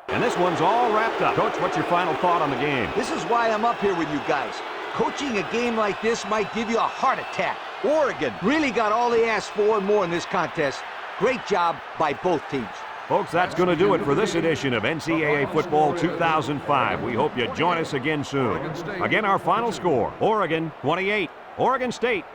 And this one's all wrapped up. Coach, what's your final thought on the game? This is why I'm up here with you guys. Coaching a game like this might give you a heart attack. Oregon really got all they asked for and more in this contest. Great job by both teams. Folks, that's going to do it for this edition of NCAA Football 2005. We hope you join us again soon. Again, our final score, Oregon 28, Oregon State